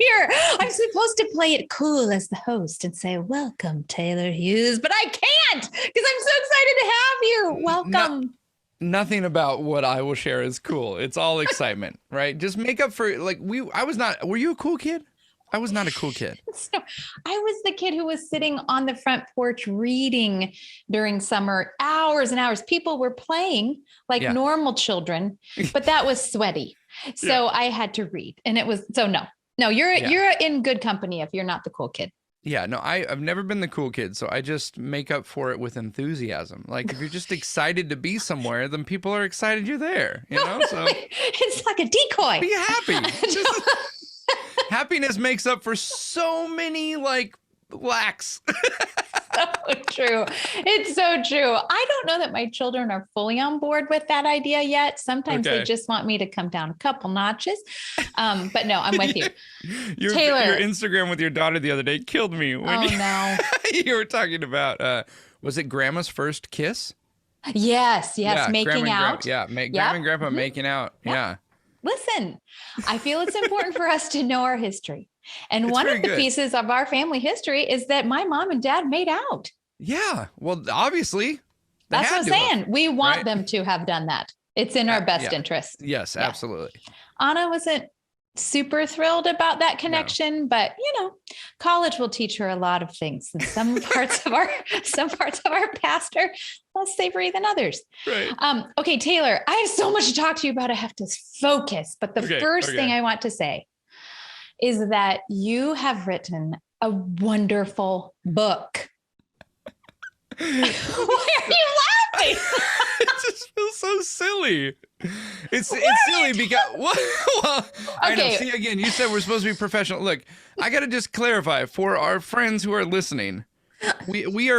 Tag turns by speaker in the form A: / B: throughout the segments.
A: here. I'm supposed to play it cool as the host and say, welcome, Taylor Hughes, but I can't because I'm so excited to have you. Welcome.
B: Nothing about what I will share is cool. It's all excitement, right? Just make up for like were you a cool kid? I was not a cool kid.
A: So I was the kid who was sitting on the front porch reading during summer, hours and hours. People were playing like normal children, but that was sweaty. So I had to read, and it was, so no, you're in good company if you're not the cool kid.
B: Yeah, no, I've never been the cool kid, so I just make up for it with enthusiasm. Like if you're just excited to be somewhere, then people are excited you're there, you know? So
A: it's like a decoy.
B: Be happy. Happiness makes up for so many like lacks.
A: So true. It's so true. I don't know that my children are fully on board with that idea yet. Sometimes they just want me to come down a couple notches. But no, I'm with you. Taylor.
B: Your Instagram with your daughter the other day killed me. When
A: no.
B: You were talking about, was it grandma's first kiss?
A: Yes. Making out.
B: Grandma and grandpa making out. Yeah.
A: Listen, I feel it's important for us to know our history. And one of the pieces of our family history is that my mom and dad made out.
B: Yeah. Well, obviously.
A: That's what I'm saying. We want them to have done that. It's in our best interest.
B: Yes, absolutely.
A: Anna wasn't super thrilled about that connection, but college will teach her a lot of things. And some parts of our past are less savory than others.
B: Right.
A: Okay, Taylor, I have so much to talk to you about. I have to focus. But the first thing I want to say is that you have written a wonderful book. Why are you laughing?
B: It just feels so silly. It's silly because I know. See, again, you said we're supposed to be professional. Look, I got to just clarify for our friends who are listening. Are we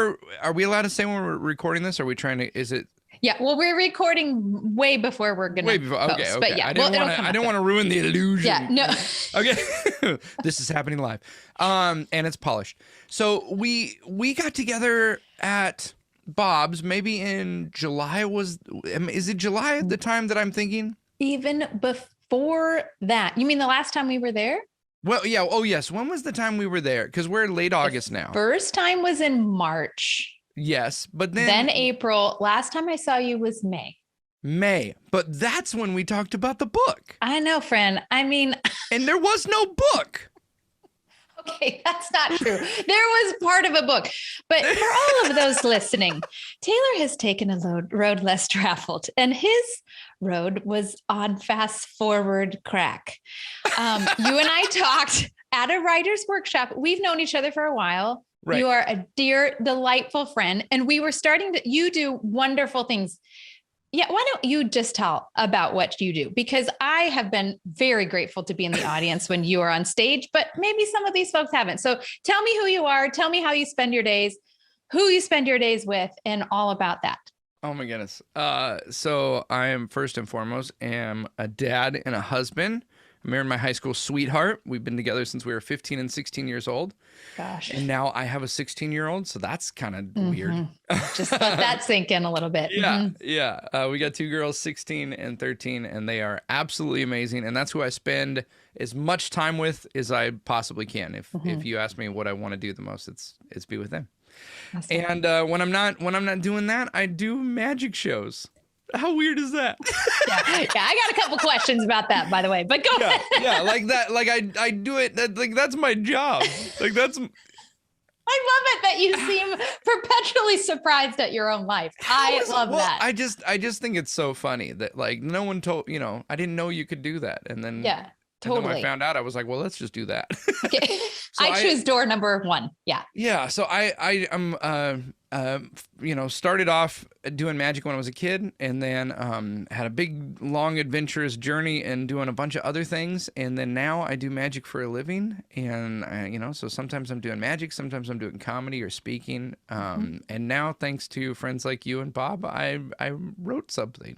B: allowed to say when we're recording this? Are we trying to? Is it?
A: Yeah. Well, we're recording way before we're gonna.
B: Way before.
A: Post,
B: okay.
A: But yeah,
B: I didn't want to ruin the illusion.
A: Yeah. No.
B: Okay. This is happening live, and it's polished. So we got together at Bob's maybe in July. Is it July at the time that I'm thinking?
A: Even before that. You mean the last time we were there?
B: Well, yeah. Oh, yes. When was the time we were there? Because we're late August now.
A: First time was in March.
B: Yes, but then
A: April. Last time I saw you was May.
B: But that's when we talked about the book.
A: I know, friend. I mean,
B: and there was no book.
A: Okay, that's not true. There was part of a book. But for all of those listening, Taylor has taken a road less traveled, and his road was on fast forward crack. You and I talked at a writer's workshop. We've known each other for a while. Right. You are a dear, delightful friend. And we were you do wonderful things. Yeah. Why don't you just tell about what you do? Because I have been very grateful to be in the audience when you are on stage, but maybe some of these folks haven't. So tell me who you are. Tell me how you spend your days, who you spend your days with, and all about that.
B: Oh my goodness. So I am first and foremost a dad and a husband. I married my high school sweetheart. We've been together since we were 15 and 16 years old.
A: Gosh.
B: And now I have a 16-year-old, so that's kind of weird.
A: Just let that sink in a little bit.
B: Yeah. We got two girls, 16 and 13, and they are absolutely amazing. And that's who I spend as much time with as I possibly can. If you ask me what I want to do the most, it's be with them. Awesome. And when I'm not doing that, I do magic shows. How weird is that?
A: Yeah, I got a couple questions about that, by the way, but go ahead.
B: Yeah, like that. Like I do it. That's my job. Like that's.
A: I love it that you seem perpetually surprised at your own life. I love that.
B: I just think it's so funny that like no one told, I didn't know you could do that. And then totally. And then when I found out, I was like, well, let's just do that.
A: Okay. So I choose door number 1. Yeah.
B: Yeah. So I'm started off doing magic when I was a kid, and then had a big, long, adventurous journey and doing a bunch of other things. And then now I do magic for a living. And, so sometimes I'm doing magic, sometimes I'm doing comedy or speaking. And now, thanks to friends like you and Bob, I wrote something.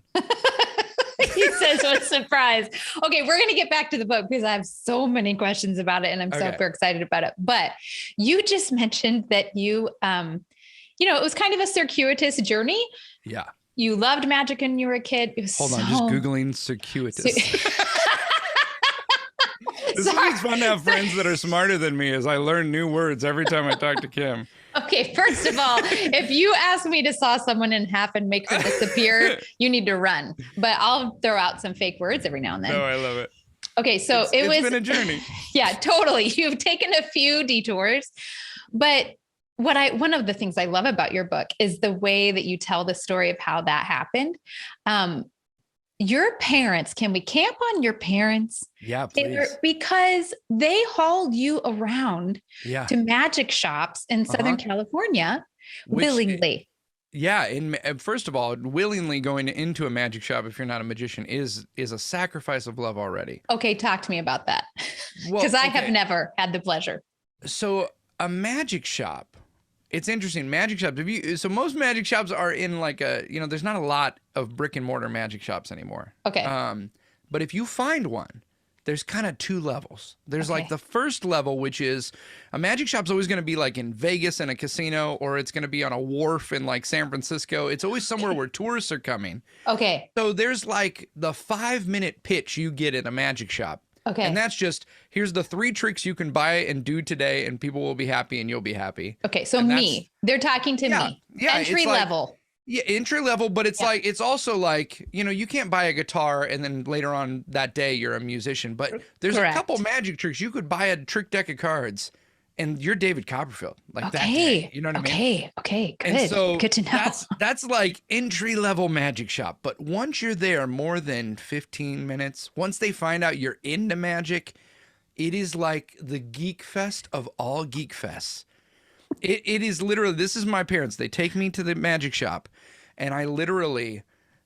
A: He says, what surprise. Okay, we're going to get back to the book because I have so many questions about it and I'm super excited about it. But you just mentioned that you, it was kind of a circuitous journey.
B: Yeah.
A: You loved magic when you were a kid. It was
B: Hold on, just Googling circuitous. This is what's fun to have friends that are smarter than me as I learn new words every time I talk to Kim.
A: Okay, first of all, if you ask me to saw someone in half and make her disappear, you need to run. But I'll throw out some fake words every now and then.
B: No, I love it.
A: Okay, so
B: it's been a journey.
A: Yeah, totally. You've taken a few detours, but one of the things I love about your book is the way that you tell the story of how that happened. Your parents, can we camp on your parents?
B: Yeah, please.
A: Because they hauled you around to magic shops in Southern California willingly.
B: Yeah, and first of all, willingly going into a magic shop if you're not a magician is a sacrifice of love already.
A: Okay, talk to me about that. Because I have never had the pleasure.
B: So a magic shop, it's interesting. Magic shops, so most magic shops are in like there's not a lot of brick and mortar magic shops anymore.
A: Okay.
B: But if you find one, there's kind of two levels. There's like the first level, which is a magic shop's always going to be like in Vegas in a casino, or it's going to be on a wharf in like San Francisco. It's always somewhere where tourists are coming.
A: Okay.
B: So there's like the 5-minute pitch you get at a magic shop.
A: Okay.
B: And that's just, here's the 3 tricks you can buy and do today, and people will be happy and you'll be happy.
A: Okay. So they're talking to me.
B: Yeah.
A: Entry level.
B: Yeah, entry level, but it's like, it's also like, you can't buy a guitar and then later on that day you're a musician, but there's a couple magic tricks. You could buy a trick deck of cards and you're David Copperfield like that day, you know what I mean? Okay, good.
A: And so good to know.
B: That's like entry level magic shop. But once you're there more than 15 minutes, once they find out you're into magic, it is like the geek fest of all geek fests. It is literally, this is my parents. They take me to the magic shop and I literally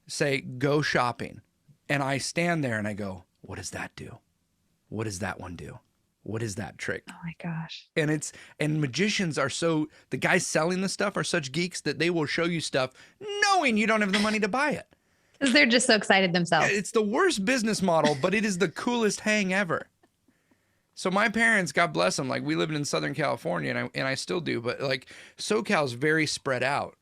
B: say, go shopping. And I stand there and I go, what does that do? What does that one do? What is that trick?
A: Oh my gosh.
B: And magicians are the guys selling the stuff are such geeks that they will show you stuff knowing you don't have the money to buy it.
A: Because they're just so excited themselves.
B: It's the worst business model, but it is the coolest hang ever. So my parents, God bless them, like we lived in Southern California and I still do, but like SoCal's very spread out.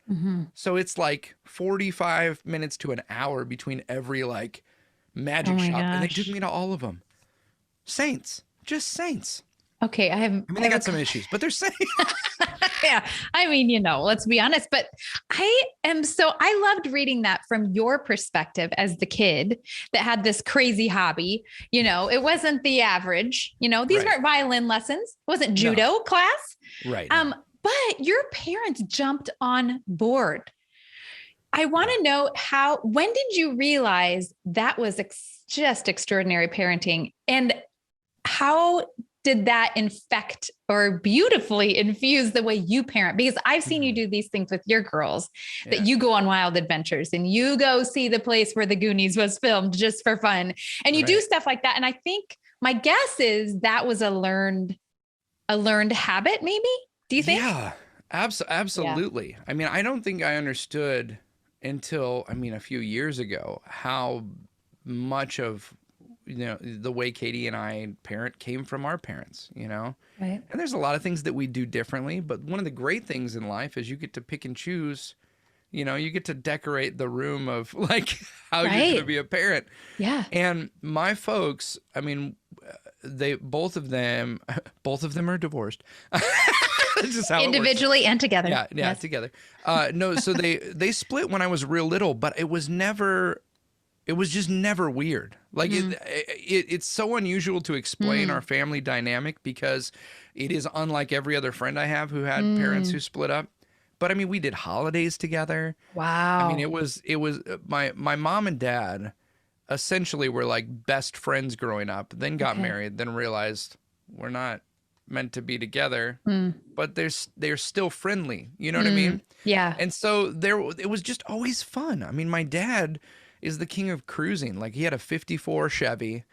B: So it's like 45 minutes to an hour between every like magic shop. And they took me to all of them. Saints, just saints.
A: Okay.
B: They got some issues, but they're saints.
A: Yeah. I mean, let's be honest, but I loved reading that from your perspective as the kid that had this crazy hobby. It wasn't the average, these weren't violin lessons. It wasn't judo class.
B: Right.
A: But your parents jumped on board. I want to know when did you realize that was just extraordinary parenting, and how did that infect or beautifully infuse the way you parent? Because I've seen you do these things with your girls, that you go on wild adventures and you go see the place where the Goonies was filmed just for fun. And you do stuff like that. And I think my guess is that was a learned habit, maybe? Do you think?
B: Yeah, absolutely. Yeah. I mean, I don't think I understood until, a few years ago, how much of the way Katie and I parent came from our parents, Right. And there's a lot of things that we do differently, but one of the great things in life is you get to pick and choose, you get to decorate the room of like how you're going to be a parent.
A: Yeah.
B: And my folks, both of them are divorced. That's just how
A: individually and together.
B: Yeah, yes. Together. No, so they split when I was real little, but it was just never weird. Like it's so unusual to explain our family dynamic because it is unlike every other friend I have who had parents who split up. But we did holidays together.
A: Wow.
B: It was my mom and dad essentially were like best friends growing up, then got married, then realized we're not meant to be together, but they're still friendly. You know what I mean?
A: Yeah.
B: And so it was just always fun. My dad is the king of cruising. Like he had a 54 Chevy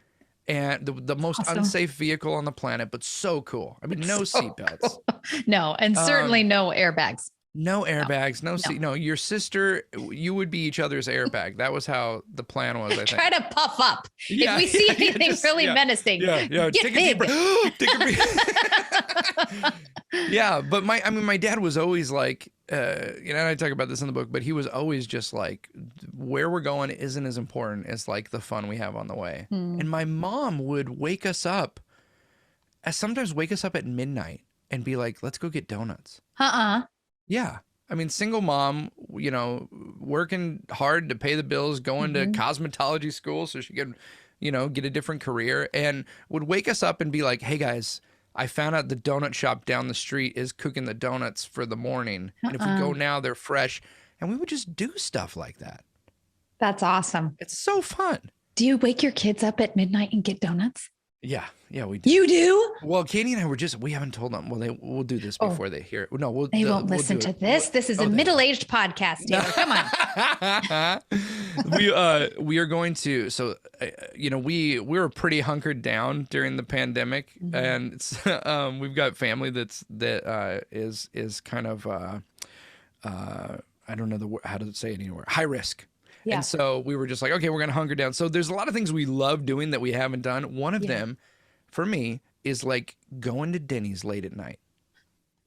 B: and the most unsafe vehicle on the planet, but so cool. No seatbelts. Cool.
A: No. And certainly no airbags.
B: No airbags, no seat. No, your sister, you would be each other's airbag. That was how the plan was, I think.
A: Try to puff up. If we see anything really menacing, get
B: take
A: big.
B: Yeah, but my dad was always like, and I talk about this in the book, but he was always just like, where we're going isn't as important as like the fun we have on the way. And my mom would wake us up sometimes wake us up at midnight and be like, let's go get donuts. Yeah. I mean, single mom, working hard to pay the bills, going to cosmetology school so she could, get a different career, and would wake us up and be like, hey guys, I found out the donut shop down the street is cooking the donuts for the morning. And if we go now, they're fresh. And we would just do stuff like that.
A: That's awesome.
B: It's so fun.
A: Do you wake your kids up at midnight and get donuts?
B: Yeah, we do.
A: You do?
B: Well, Katie and I we haven't told them. Well, we'll do this before they hear it. No,
A: they won't listen to this. This is a middle-aged podcast, Taylor. Come
B: on. We are going to. So, we were pretty hunkered down during the pandemic, and it's, we've got family that is kind of I don't know how to say it anywhere. High risk. Yeah. And so we were just like, okay, we're going to hunker down. So there's a lot of things we love doing that we haven't done. One of them, for me, is like going to Denny's late at night.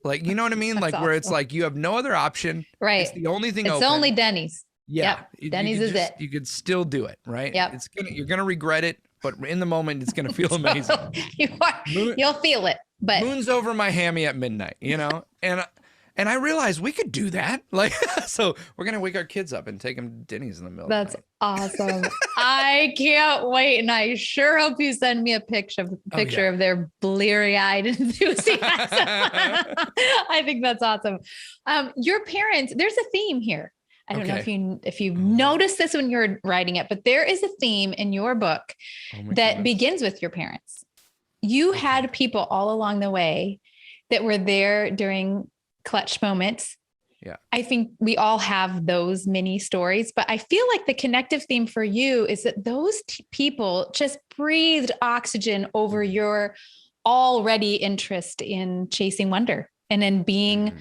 B: Like, you know what I mean? Like, awesome. Where it's like you have no other option.
A: Right.
B: It's the only thing open.
A: It's only Denny's.
B: Yeah.
A: Yep. Denny's is it.
B: You could still do it, right?
A: Yeah.
B: You're going to regret it, but in the moment, it's going to feel amazing.
A: You'll feel it. But
B: moon's over my hammy at midnight, And I realized we could do that. Like, so we're going to wake our kids up and take them to Denny's in the middle.
A: That's awesome. I can't wait. And I sure hope you send me a picture of their bleary-eyed enthusiasm. I think that's awesome. Your parents, there's a theme here. I don't know if you noticed this when you're writing it, but there is a theme in your book that begins with your parents. You had people all along the way that were there during clutch moments.
B: Yeah.
A: I think we all have those mini stories, but I feel like the connective theme for you is that those people just breathed oxygen over your already interest in chasing wonder and in being,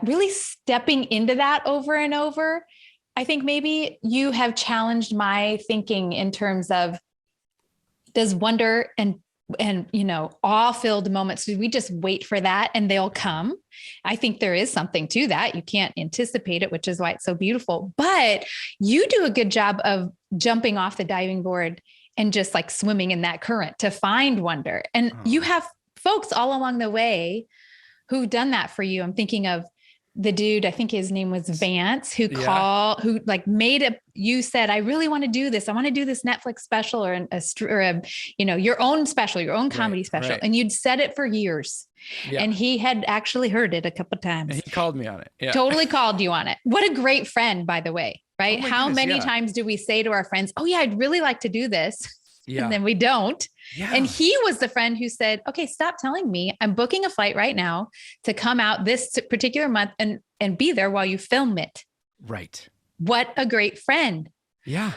A: really stepping into that over and over. I think maybe you have challenged my thinking in terms of, does wonder and awe-filled moments, do we just wait for that and they'll come? I think there is something to that. You can't anticipate it, which is why it's so beautiful. But you do a good job of jumping off the diving board and just like swimming in that current to find wonder. And you have folks all along the way who've done that for you. I'm thinking of the dude, I think his name was Vance, who you said, I really want to do this. I want to do this Netflix special or your own special, your own comedy special. Right. And you'd said it for years. Yeah. And he had actually heard it a couple of times.
B: And he called me on it. Yeah.
A: Totally called you on it. What a great friend, by the way, right? How many times do we say to our friends, oh yeah, I'd really like to do this. Yeah. And then we don't. Yeah. And he was the friend who said, okay, stop telling me. I'm booking a flight right now to come out this particular month and be there while you film it.
B: Right.
A: What a great friend.
B: Yeah.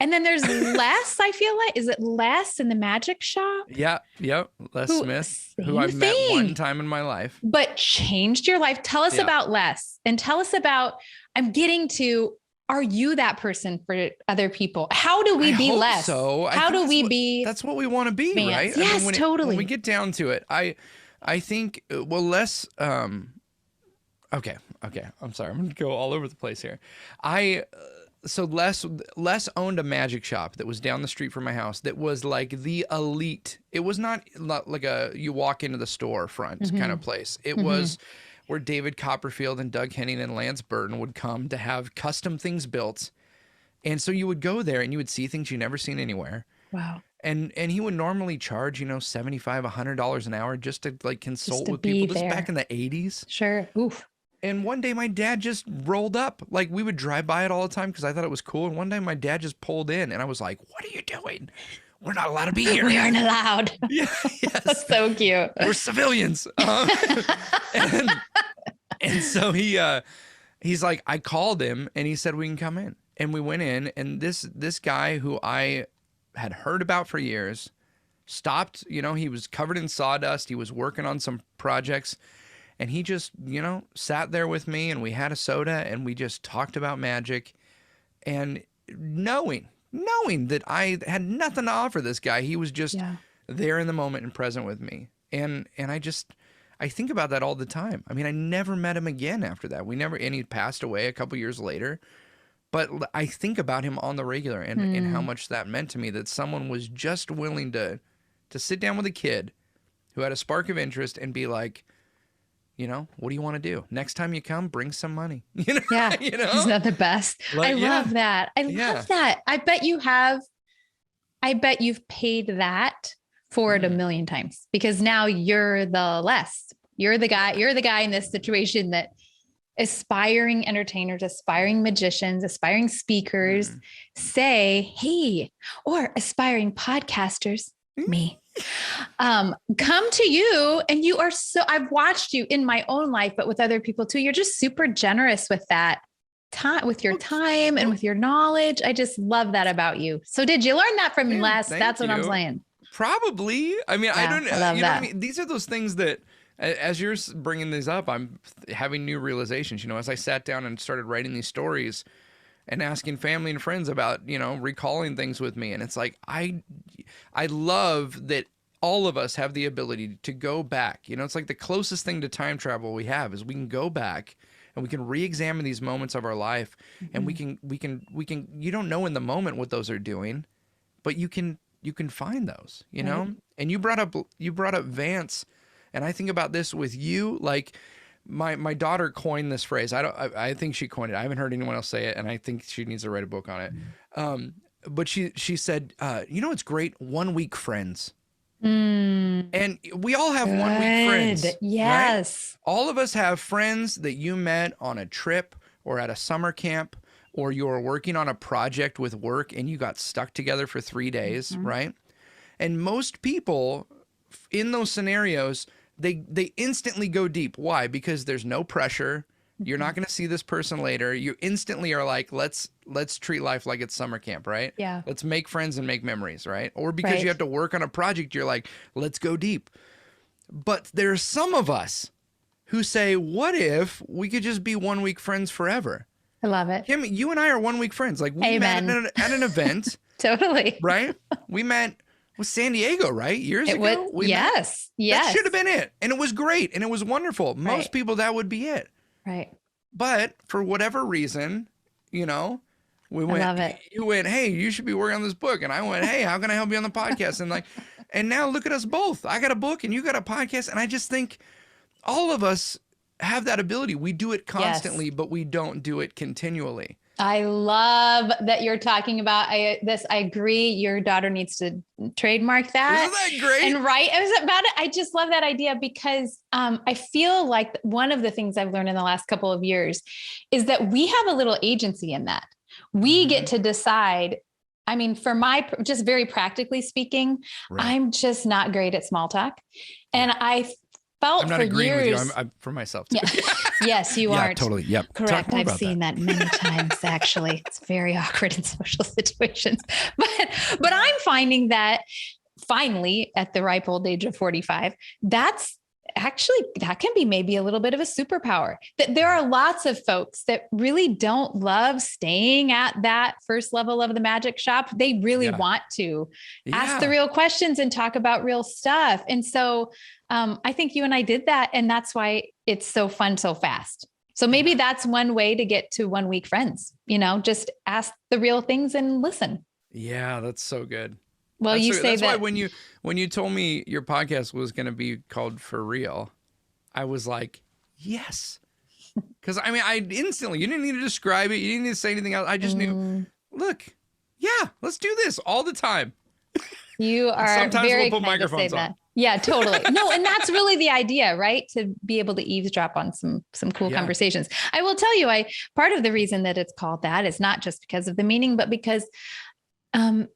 A: And then there's Les, I feel like. Is it Les in the magic shop?
B: Yeah. Yep. Les Smith, who I've met one time in my life.
A: But changed your life. Tell us about Les and tell us about, are you that person for other people? How do we be Les?
B: So
A: how do we be?
B: That's what we want to be,
A: Vance.
B: Right?
A: Yes, totally.
B: When we get down to it, I think, Les, okay. I'm sorry. I'm going to go all over the place here. So Les owned a magic shop that was down the street from my house that was like the elite. It was not like you walk into the store front kind of place. It was where David Copperfield and Doug Henning and Lance Burton would come to have custom things built. And so you would go there and you would see things you never seen anywhere.
A: Wow.
B: And he would normally charge, $75, $100 an hour just to like consult with people. This is back in the 80s.
A: Sure. Oof.
B: And one day my dad just rolled up. Like we would drive by it all the time because I thought it was cool. And one day my dad just pulled in and I was like, what are you doing? We're not allowed to be here.
A: We aren't allowed.
B: Yeah, yes.
A: That's so cute.
B: We're civilians. And so he's like, I called him and he said we can come in. And we went in and this guy who I had heard about for years stopped, he was covered in sawdust. He was working on some projects and he just, sat there with me and we had a soda and we just talked about magic and knowing that I had nothing to offer this guy. He was just there in the moment and present with me. And I think about that all the time. I mean, I never met him again after that. And he passed away a couple years later. But I think about him on the regular and how much that meant to me, that someone was just willing to to sit down with a kid who had a spark of interest and be like, you know, what do you want to do? Next time you come, bring some money. You know,
A: Yeah.
B: you know?
A: Isn't that the best?
B: Like,
A: I love that. I
B: Yeah.
A: love that. I bet you've paid that forward a million times, because now you're the guy in this situation that aspiring entertainers, aspiring magicians, aspiring speakers say, hey, or aspiring podcasters, me, come to you. And you are I've watched you in my own life, but with other people too. You're just super generous with that time, with your time and with your knowledge. I just love that about you. So did you learn that from Les? That's what I'm saying.
B: Probably. I mean, I don't know.
A: Love
B: You know
A: that.
B: what I mean? These are those things that, as you're bringing these up, I'm having new realizations. You know, as I sat down and started writing these stories and asking family and friends about, you know, recalling things with me. And it's like, I love that all of us have the ability to go back. You know, it's like the closest thing to time travel we have is we can go back and we can re-examine these moments of our life. And we can, you don't know in the moment what those are doing, but you can find those, you know? And you brought up Vance. And I think about this with you, like my daughter coined this phrase. I think she coined it. I haven't heard anyone else say it, and I think she needs to write a book on it. But she said, you know, it's great 1 week friends. And we all have 1 week friends.
A: Yes.
B: Right? All of us have friends that you met on a trip or at a summer camp, or you were working on a project with work and you got stuck together for 3 days, right? And most people in those scenarios, they instantly go deep. Why? Because there's no pressure. You're not going to see this person later. You instantly are like, let's treat life like it's summer camp, right?
A: Yeah.
B: Let's make friends and make memories, right? Or because you have to work on a project, you're like, let's go deep. But there's some of us who say, what if we could just be 1 week friends forever?
A: I love it.
B: Kim, you and I are 1 week friends. Like we met at an event.
A: Totally.
B: Right? We met with San Diego, right? Years ago.
A: Yes.
B: That should have been it. And it was great. And it was wonderful. Most people, that would be it.
A: Right.
B: But for whatever reason, you know, we went,
A: I love it.
B: You went, hey, you should be working on this book. And I went, hey, how can I help you on the podcast? And like, and now look at us both. I got a book and you got a podcast. And I just think all of us have that ability. We do it constantly, but we don't do it continually.
A: I love that you're talking about I agree. Your daughter needs to trademark that.
B: Isn't that great?
A: And write about it. I just love that idea because I feel like one of the things I've learned in the last couple of years is that we have a little agency in that. We get to decide. I mean, just very practically speaking, I'm just not great at small talk. And I felt
B: I'm not
A: for
B: agreeing
A: years.
B: with you. I'm for myself too.
A: Yeah. Yes, you aren't.
B: Totally. Yep.
A: Correct. I've seen that many times, actually. It's very awkward in social situations. But I'm finding that finally at the ripe old age of 45, that can be maybe a little bit of a superpower. That there are lots of folks that really don't love staying at that first level of the magic shop. They really want to ask the real questions and talk about real stuff. And so I think you and I did that. And that's why it's so fun so fast. So maybe that's one way to get to 1 week friends, you know, just ask the real things and listen.
B: Yeah, that's so good.
A: Well, that's
B: why when you told me your podcast was going to be called For Real, I was like, yes. Because I mean, you didn't need to describe it. You didn't need to say anything else. I just knew, look, let's do this all the time.
A: You are very kind to say that. Yeah, totally. No, and that's really the idea, right? To be able to eavesdrop on some cool conversations. I will tell you, part of the reason that it's called that is not just because of the meaning, but because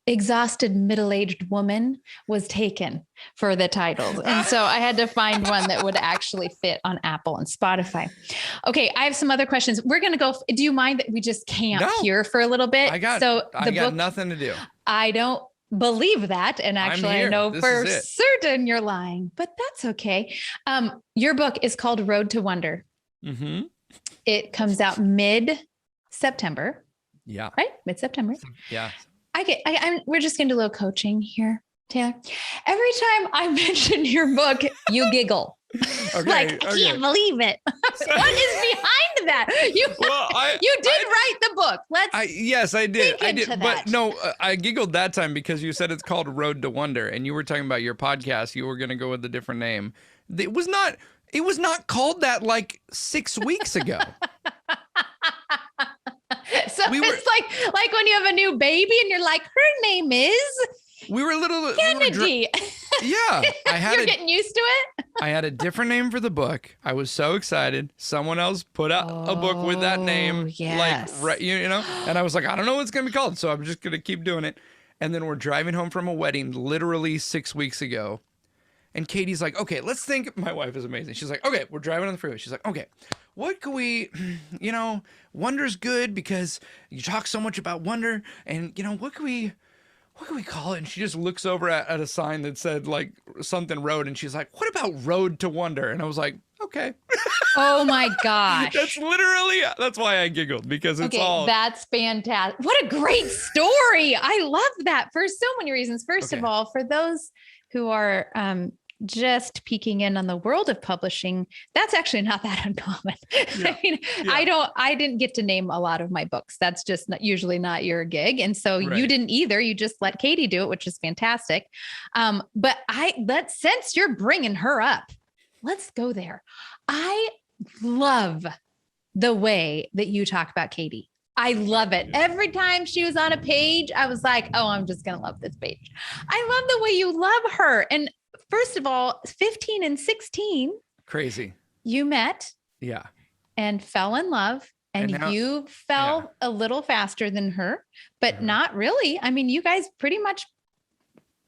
A: exhausted middle-aged woman was taken for the titles. And so I had to find one that would actually fit on Apple and Spotify. Okay. I have some other questions. We're going to go. Do you mind that we just camp here for a little bit?
B: I got nothing to do.
A: I don't believe that. And actually I know for certain you're lying, but that's okay. Your book is called Road to Wonder. Mm-hmm. It comes out mid-September. Yeah. Right? Mid-September. Yeah. We're just going to do a little coaching here, Taylor. Every time I mention your book, you giggle.
B: Okay,
A: Like, I can't believe it. What is behind that? You did write the book.
B: Yes, I did.
A: Think into
B: But
A: that.
B: no, I giggled that time because you said it's called Road to Wonder, and you were talking about your podcast. You were going to go with a different name. It was not called that like 6 weeks ago.
A: So it's like when you have a new baby and you're like, her name is
B: We were little
A: Kennedy.
B: Yeah,
A: You're getting used to it.
B: I had a different name for the book. I was so excited. Someone else put out a book with that name,
A: yes.
B: like you know, and I was like, I don't know what it's gonna be called, so I'm just gonna keep doing it. And then we're driving home from a wedding, literally 6 weeks ago, and Katie's like, okay, let's think. My wife is amazing. She's like, okay, we're driving on the freeway. She's like, okay, what could we, you know, Wonder's good because you talk so much about wonder, and you know, what can we call it? And she just looks over at a sign that said like something road, and she's like, what about Road to Wonder? And I was like, okay.
A: Oh my gosh.
B: That's why I giggled, because it's
A: that's fantastic. What a great story. I love that for so many reasons. First of all, for those who are just peeking in on the world of publishing, that's actually not that uncommon.
B: Yeah.
A: I mean, I didn't get to name a lot of my books. That's just usually not your gig. And so you didn't either. You just let Katie do it, which is fantastic. But since you're bringing her up, let's go there. I love the way that you talk about Katie. I love it. Every time she was on a page, I was like, oh, I'm just going to love this page. I love the way you love her. And first of all, 15 and 16.
B: Crazy.
A: You met.
B: Yeah.
A: And fell in love. And now, you fell a little faster than her, but not really. I mean, you guys pretty much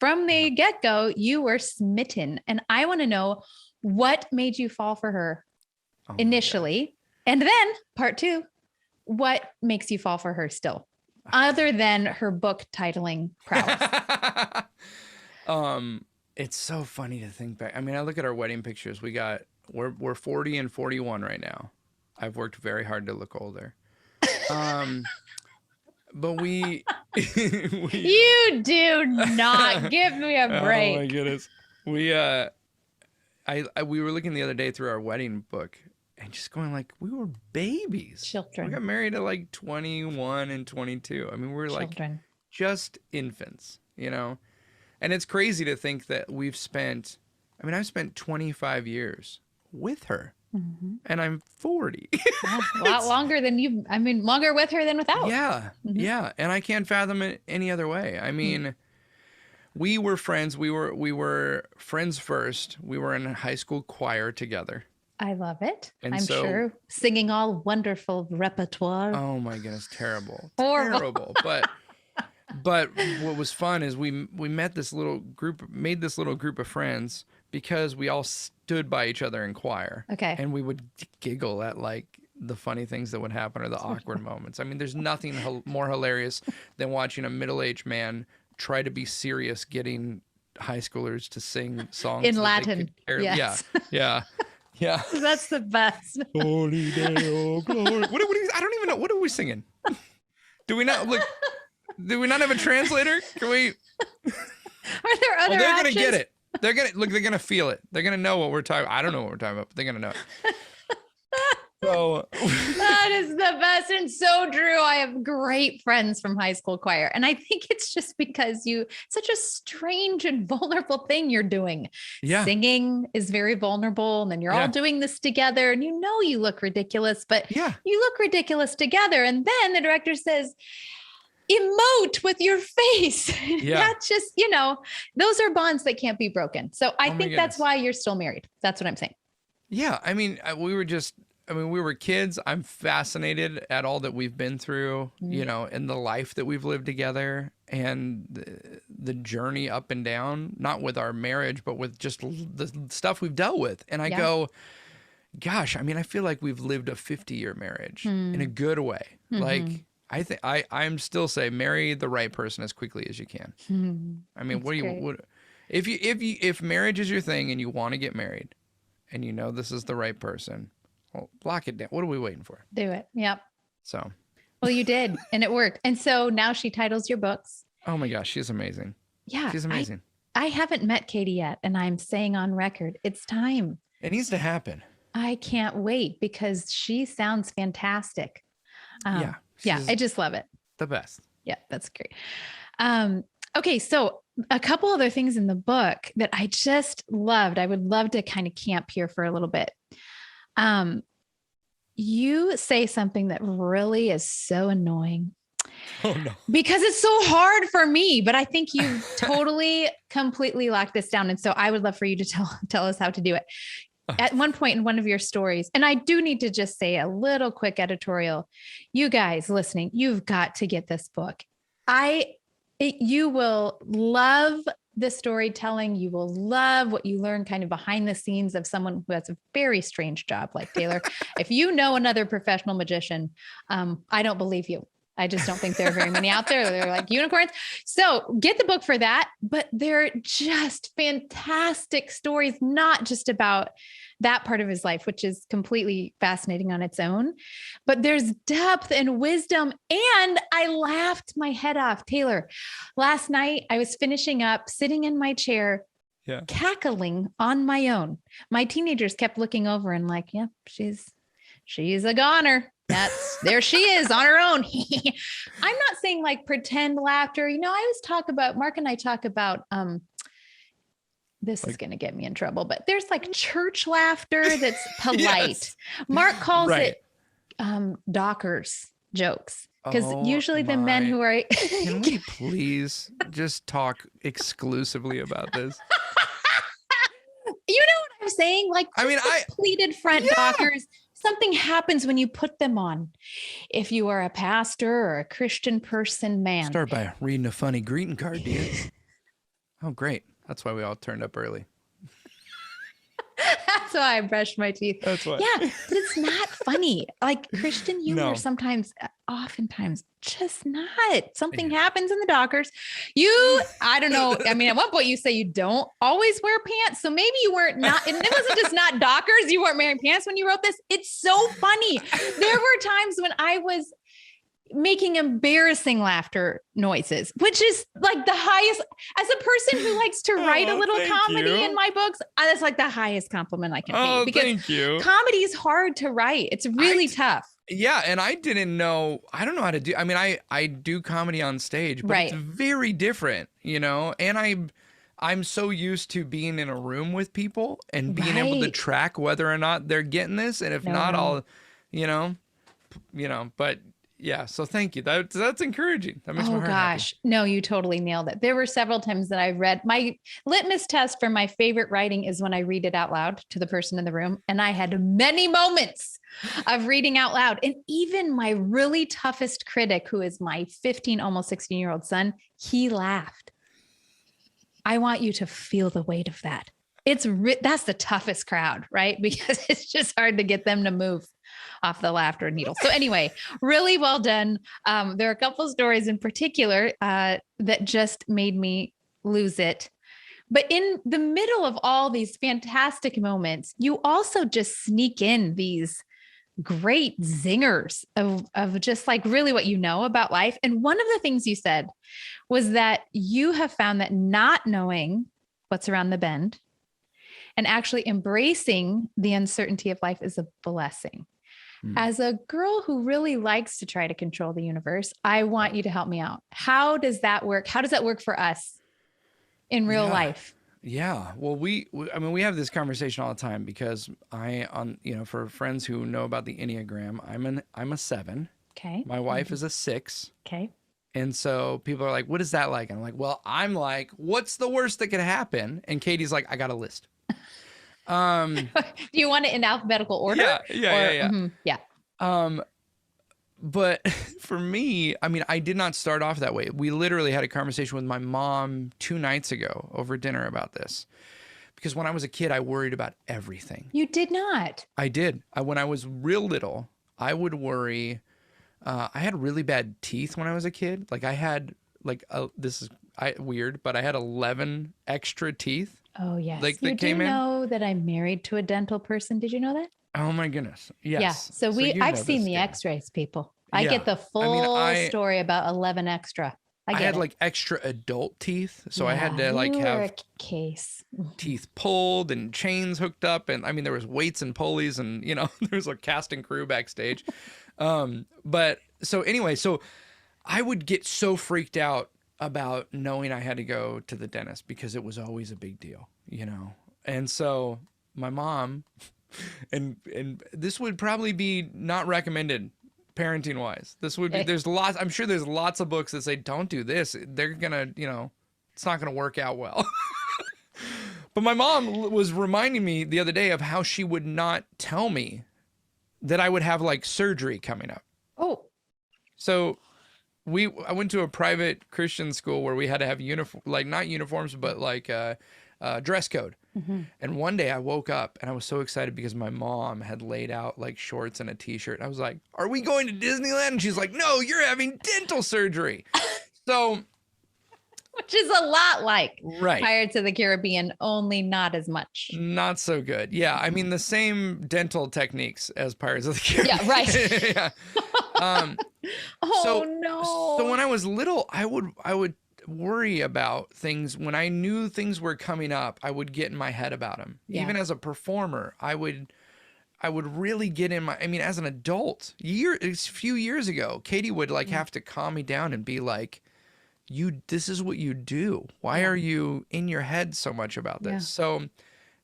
A: from the get-go, you were smitten. And I want to know what made you fall for her initially. And then part two, what makes you fall for her still, other than her book titling prowess?
B: It's so funny to think back. I mean, I look at our wedding pictures. We're 40 and 41 right now. I've worked very hard to look older. But we you
A: do not give me a break.
B: Oh my goodness. We were looking the other day through our wedding book and just going like, we were babies.
A: Children.
B: We got married at like 21 and 22. I mean, we're like just infants, you know? And it's crazy to think that I've spent 25 years with her. Mm-hmm. And I'm 40.
A: A lot longer than you. I mean, longer with her than without.
B: Yeah. Mm-hmm. Yeah. And I can't fathom it any other way. I mean, we were friends. We were friends first. We were in a high school choir together.
A: I love it. And I'm sure singing all wonderful repertoire.
B: Oh my goodness. Terrible.
A: Horrible.
B: Terrible. But what was fun is we made this little group of friends because we all stood by each other in choir.
A: Okay.
B: And we would giggle at like the funny things that would happen or the awkward moments. I mean, there's nothing more hilarious than watching a middle-aged man try to be serious getting high schoolers to sing songs
A: in Latin.
B: Yes. Yeah.
A: That's the best.
B: Holy Deo, glory. I don't even know. What are we singing? Do we not have a translator? Can we?
A: Are there other
B: they're
A: options?
B: gonna get it. They're gonna feel it. They're gonna know what we're talking about. I don't know what we're talking about, but they're gonna know it. So
A: that is the best and so true. I have great friends from high school choir. And I think it's just because such a strange and vulnerable thing you're doing.
B: Yeah.
A: Singing is very vulnerable. And then you're all doing this together and you look ridiculous, but you look ridiculous together. And then the director says, emote with your face. That's just, those are bonds that can't be broken. So I think that's why you're still married. That's what I'm saying.
B: Yeah. I mean, we were kids. I'm fascinated at all that we've been through, and the life that we've lived together and the journey up and down, not with our marriage, but with just the stuff we've dealt with. And I go, gosh, I mean, I feel like we've lived a 50-year marriage in a good way. Mm-hmm. Like, I think I'm still say marry the right person as quickly as you can. I mean, if marriage is your thing and you want to get married and this is the right person, well, lock it down. What are we waiting for?
A: Do it. Yep.
B: So.
A: Well, you did, and it worked. And so now she titles your books.
B: Oh my gosh, she's amazing.
A: Yeah.
B: She's amazing.
A: I haven't met Katie yet, and I'm saying on record, it's time.
B: It needs to happen.
A: I can't wait because she sounds fantastic.
B: Yeah.
A: Yeah, I just love it.
B: The best.
A: Yeah, that's great. Okay, so a couple other things in the book that I just loved. I would love to kind of camp here for a little bit. You say something that really is so annoying.
B: Oh no.
A: Because it's so hard for me, but I think you totally completely locked this down. And so I would love for you to tell us how to do it. At one point in one of your stories, and I do need to just say a little quick editorial. You guys listening, you've got to get this book. You will love the storytelling. You will love what you learn kind of behind the scenes of someone who has a very strange job like Taylor. If you know another professional magician, I don't believe you. I just don't think there are very many out there. They're like unicorns. So get the book for that, but they're just fantastic stories, not just about that part of his life, which is completely fascinating on its own, but there's depth and wisdom. And I laughed my head off. Taylor, last night I was finishing up, sitting in my chair, cackling on my own. My teenagers kept looking over and like, yeah, she's a goner. There she is on her own. I'm not saying like pretend laughter. I always talk about, Mark and I talk about, this is going to get me in trouble, but there's like church laughter that's polite. Yes. Mark calls it Dockers jokes because usually the men who are.
B: Can we please just talk exclusively about this?
A: You know what I'm saying? Like, pleated front Dockers. Something happens when you put them on. If you are a pastor or a Christian person, man.
B: Start by reading a funny greeting card, do you? Oh, great. That's why we all turned up early.
A: That's why I brushed my teeth.
B: That's why.
A: Yeah, but it's not funny. Like Christian humor oftentimes just not. Something happens in the Dockers. I don't know. I mean, at one point you say you don't always wear pants. So maybe you weren't and it wasn't just not Dockers. You weren't wearing pants when you wrote this. It's so funny. There were times when I was making embarrassing laughter noises, which is like the highest, as a person who likes to write a little comedy in my books, that's like the highest compliment I can pay, because comedy is hard to write. It's really tough.
B: Yeah. And I don't know how to do, I do comedy on stage, but it's very different, and I'm so used to being in a room with people and being able to track whether or not they're getting this. And if not, I'll, but yeah. So thank you. That's encouraging. That makes my heart happy.
A: No, you totally nailed it. There were several times that I read my litmus test for my favorite writing is when I read it out loud to the person in the room. And I had many moments of reading out loud. And even my really toughest critic, who is my 15, almost 16-year-old son, he laughed. I want you to feel the weight of that. That's the toughest crowd, right? Because it's just hard to get them to move off the laughter needle. So anyway, really well done. There are a couple stories in particular that just made me lose it. But in the middle of all these fantastic moments, you also just sneak in these great zingers of just like really what you know about life. And one of the things you said was that you have found that not knowing what's around the bend and actually embracing the uncertainty of life is a blessing. As a girl who really likes to try to control the universe, I want you to help me out. How does that work? How does that work for us in real life?
B: Yeah. Well, we have this conversation all the time because for friends who know about the Enneagram, I'm a 7.
A: Okay.
B: My wife is a 6.
A: Okay.
B: And so people are like, what is that like? And I'm like, well, what's the worst that could happen? And Katie's like, I got a list.
A: Do you want it in alphabetical order?
B: Yeah. But for me, I did not start off that way. We literally had a conversation with my mom 2 nights ago over dinner about this. Because when I was a kid, I worried about everything.
A: You did not.
B: I did. When I was real little, I would worry. I had really bad teeth when I was a kid. Like I had weird, but I had 11 extra teeth.
A: Oh, yes.
B: Like
A: you do know that I'm married to a dental person. Did you know that?
B: Oh, my goodness. Yes.
A: Yeah. So I've seen the x-rays, people. I get the full story about 11 extra. I
B: I
A: get
B: had
A: it.
B: like extra adult teeth, so I had
A: Yeah,
B: to like
A: you were a
B: have
A: case.
B: teeth pulled and chains hooked up, and I mean there was weights and pulleys, and there was a casting crew backstage. But so anyway, so I would get so freaked out about knowing I had to go to the dentist because it was always a big deal. And so my mom, and this would probably be not recommended parenting wise. This would be,
A: Okay.
B: I'm sure there's lots of books that say don't do this. They're gonna, it's not gonna work out well. But my mom was reminding me the other day of how she would not tell me that I would have like surgery coming up.
A: Oh,
B: So I went to a private Christian school where we had to have uniform, like not uniforms, but like dress code.
A: mm-hmm.
B: And one day I woke up and I was so excited because my mom had laid out like shorts and a t-shirt. I was like, "Are we going to Disneyland?" And she's like, "No, you're having dental surgery." So,
A: Which is a lot like
B: right.
A: Pirates of the Caribbean, only not as much.
B: Not so good. Yeah, I mean the same dental techniques as Pirates of the Caribbean.
A: Yeah, right.
B: Yeah.
A: Oh
B: so,
A: no.
B: So when I was little, I would worry about things. When I knew things were coming up, I would get in my head about them.
A: Yeah.
B: Even as a performer, I would really get in I mean, as an adult, a few years ago, Katie would like have to calm me down and be like, this is what you do. Why are you in your head so much about this?
A: Yeah.
B: So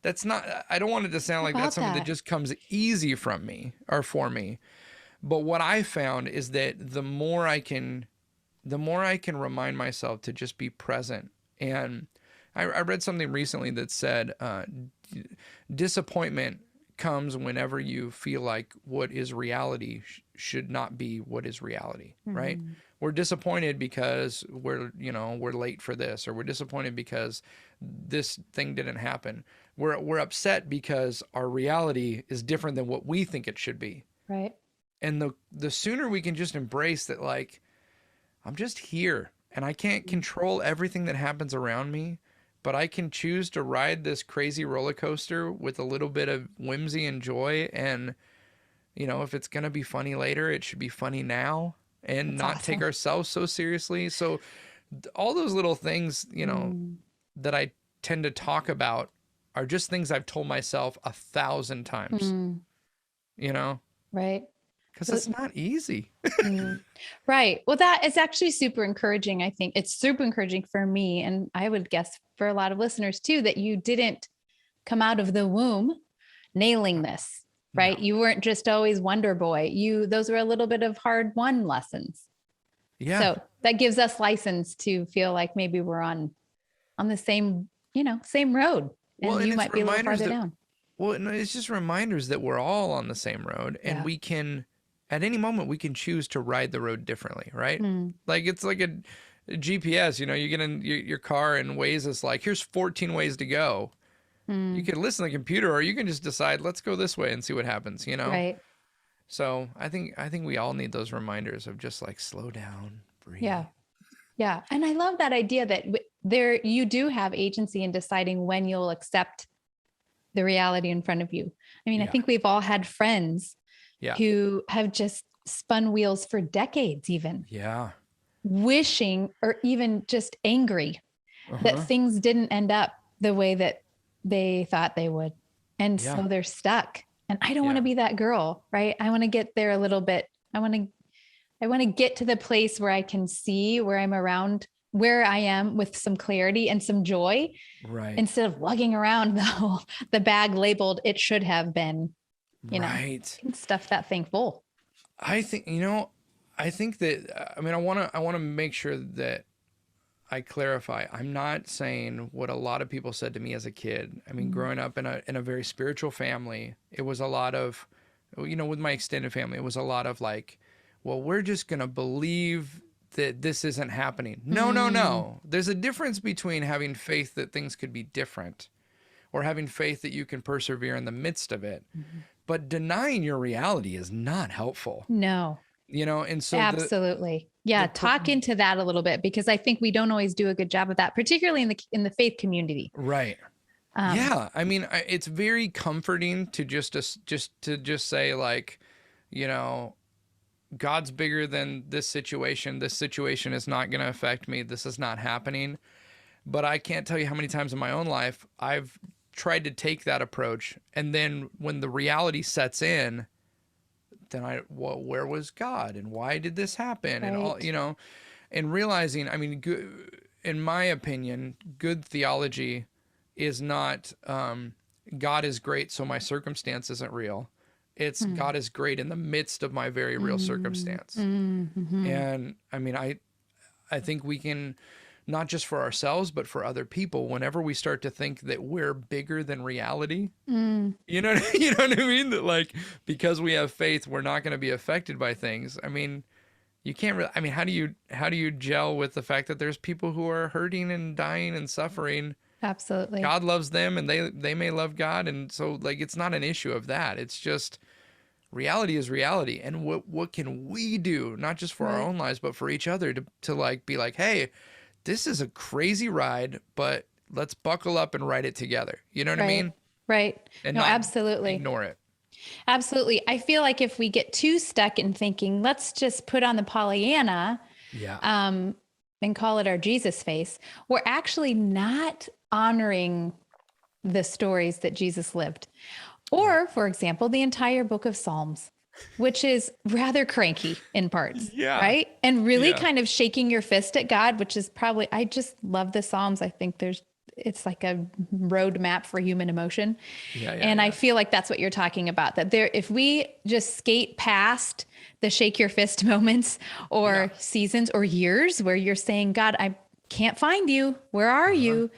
B: that's not, I don't want it to sound like that's something that just comes easy from me or for me. But what I found is that the more I can remind myself to just be present. And I read something recently that said, disappointment comes whenever you feel like what is reality should not be what is reality, right? We're disappointed because we're late for this, or we're disappointed because this thing didn't happen. We're upset because our reality is different than what we think it should be.
A: Right.
B: And the sooner we can just embrace that, like, I'm just here and I can't control everything that happens around me, but I can choose to ride this crazy roller coaster with a little bit of whimsy and joy. And, if it's going to be funny later, it should be funny now, and
A: That's
B: not
A: awesome.
B: take ourselves so seriously. So all those little things, that I tend to talk about are just things I've told myself 1,000 times,
A: Right.
B: because it's not easy.
A: Right. Well, that is actually super encouraging. I think it's super encouraging for me. And I would guess for a lot of listeners too, that you didn't come out of the womb nailing this, right?
B: No.
A: You weren't just always Wonder Boy. Those were a little bit of hard won lessons.
B: Yeah.
A: So that gives us license to feel like maybe we're on the same, same road, and you might be a little farther down.
B: Well, it's just reminders that we're all on the same road, and we can, at any moment, we can choose to ride the road differently, right? Like it's like a GPS, you get in your car and Waze is like, here's 14 ways to go. You can listen to the computer, or you can just decide, let's go this way and see what happens,
A: Right.
B: So I think we all need those reminders of just like slow down, breathe.
A: Yeah. Yeah. And I love that idea that you do have agency in deciding when you'll accept the reality in front of you. I mean, I think we've all had friends who have just spun wheels for decades, even wishing, or even just angry that things didn't end up the way that they thought they would. And so they're stuck. And I don't want to be that girl, right? I want to get there a little bit. I want to get to the place where I can see where I'm around, where I am with some clarity and some joy,
B: right?
A: Instead of lugging around the bag labeled, it should have been,
B: right.
A: Stuff that thing full.
B: I think, that, I mean, I want to make sure that I clarify. I'm not saying what a lot of people said to me as a kid. I mean, growing up in a very spiritual family, it was a lot of, with my extended family, it was a lot of like, well, we're just going to believe that this isn't happening. No. There's a difference between having faith that things could be different, or having faith that you can persevere in the midst of it. But denying your reality is not helpful.
A: No.
B: And so
A: absolutely. Talk into that a little bit, because I think we don't always do a good job of that, particularly in the faith community.
B: Right. I mean, it's very comforting to just say like, God's bigger than this situation. This situation is not going to affect me. This is not happening. But I can't tell you how many times in my own life I've tried to take that approach. And then when the reality sets in, then well, where was God and why did this happen?
A: Right.
B: And all, you know, and realizing, I mean, in my opinion, good theology is not, God is great, so my circumstance isn't real. It's God is great in the midst of my very real circumstance. And I mean, I think we can, not just for ourselves, but for other people, whenever we start to think that we're bigger than reality, you know what I mean? That like, because we have faith, we're not going to be affected by things. I mean, you can't really, I mean, how do you gel with the fact that there's people who are hurting and dying and suffering?
A: Absolutely.
B: God loves them and they may love God. And so like, it's not an issue of that. It's just reality is reality. And what can we do, not just for our own lives, but for each other to like, be like, hey, this is a crazy ride, but let's buckle up and ride it together. You know what I mean?
A: Right.
B: And
A: no,
B: not
A: absolutely.
B: ignore it.
A: Absolutely. I feel like if we get too stuck in thinking, let's just put on the Pollyanna and call it our Jesus face, we're actually not honoring the stories that Jesus lived. Or, for example, the entire book of Psalms, which is rather cranky in parts, right? And really kind of shaking your fist at God, which is probably, I just love the Psalms. I think it's like a roadmap for human emotion. And I feel like that's what you're talking about, that if we just skate past the shake your fist moments or seasons or years where you're saying, God, I can't find you. Where are you?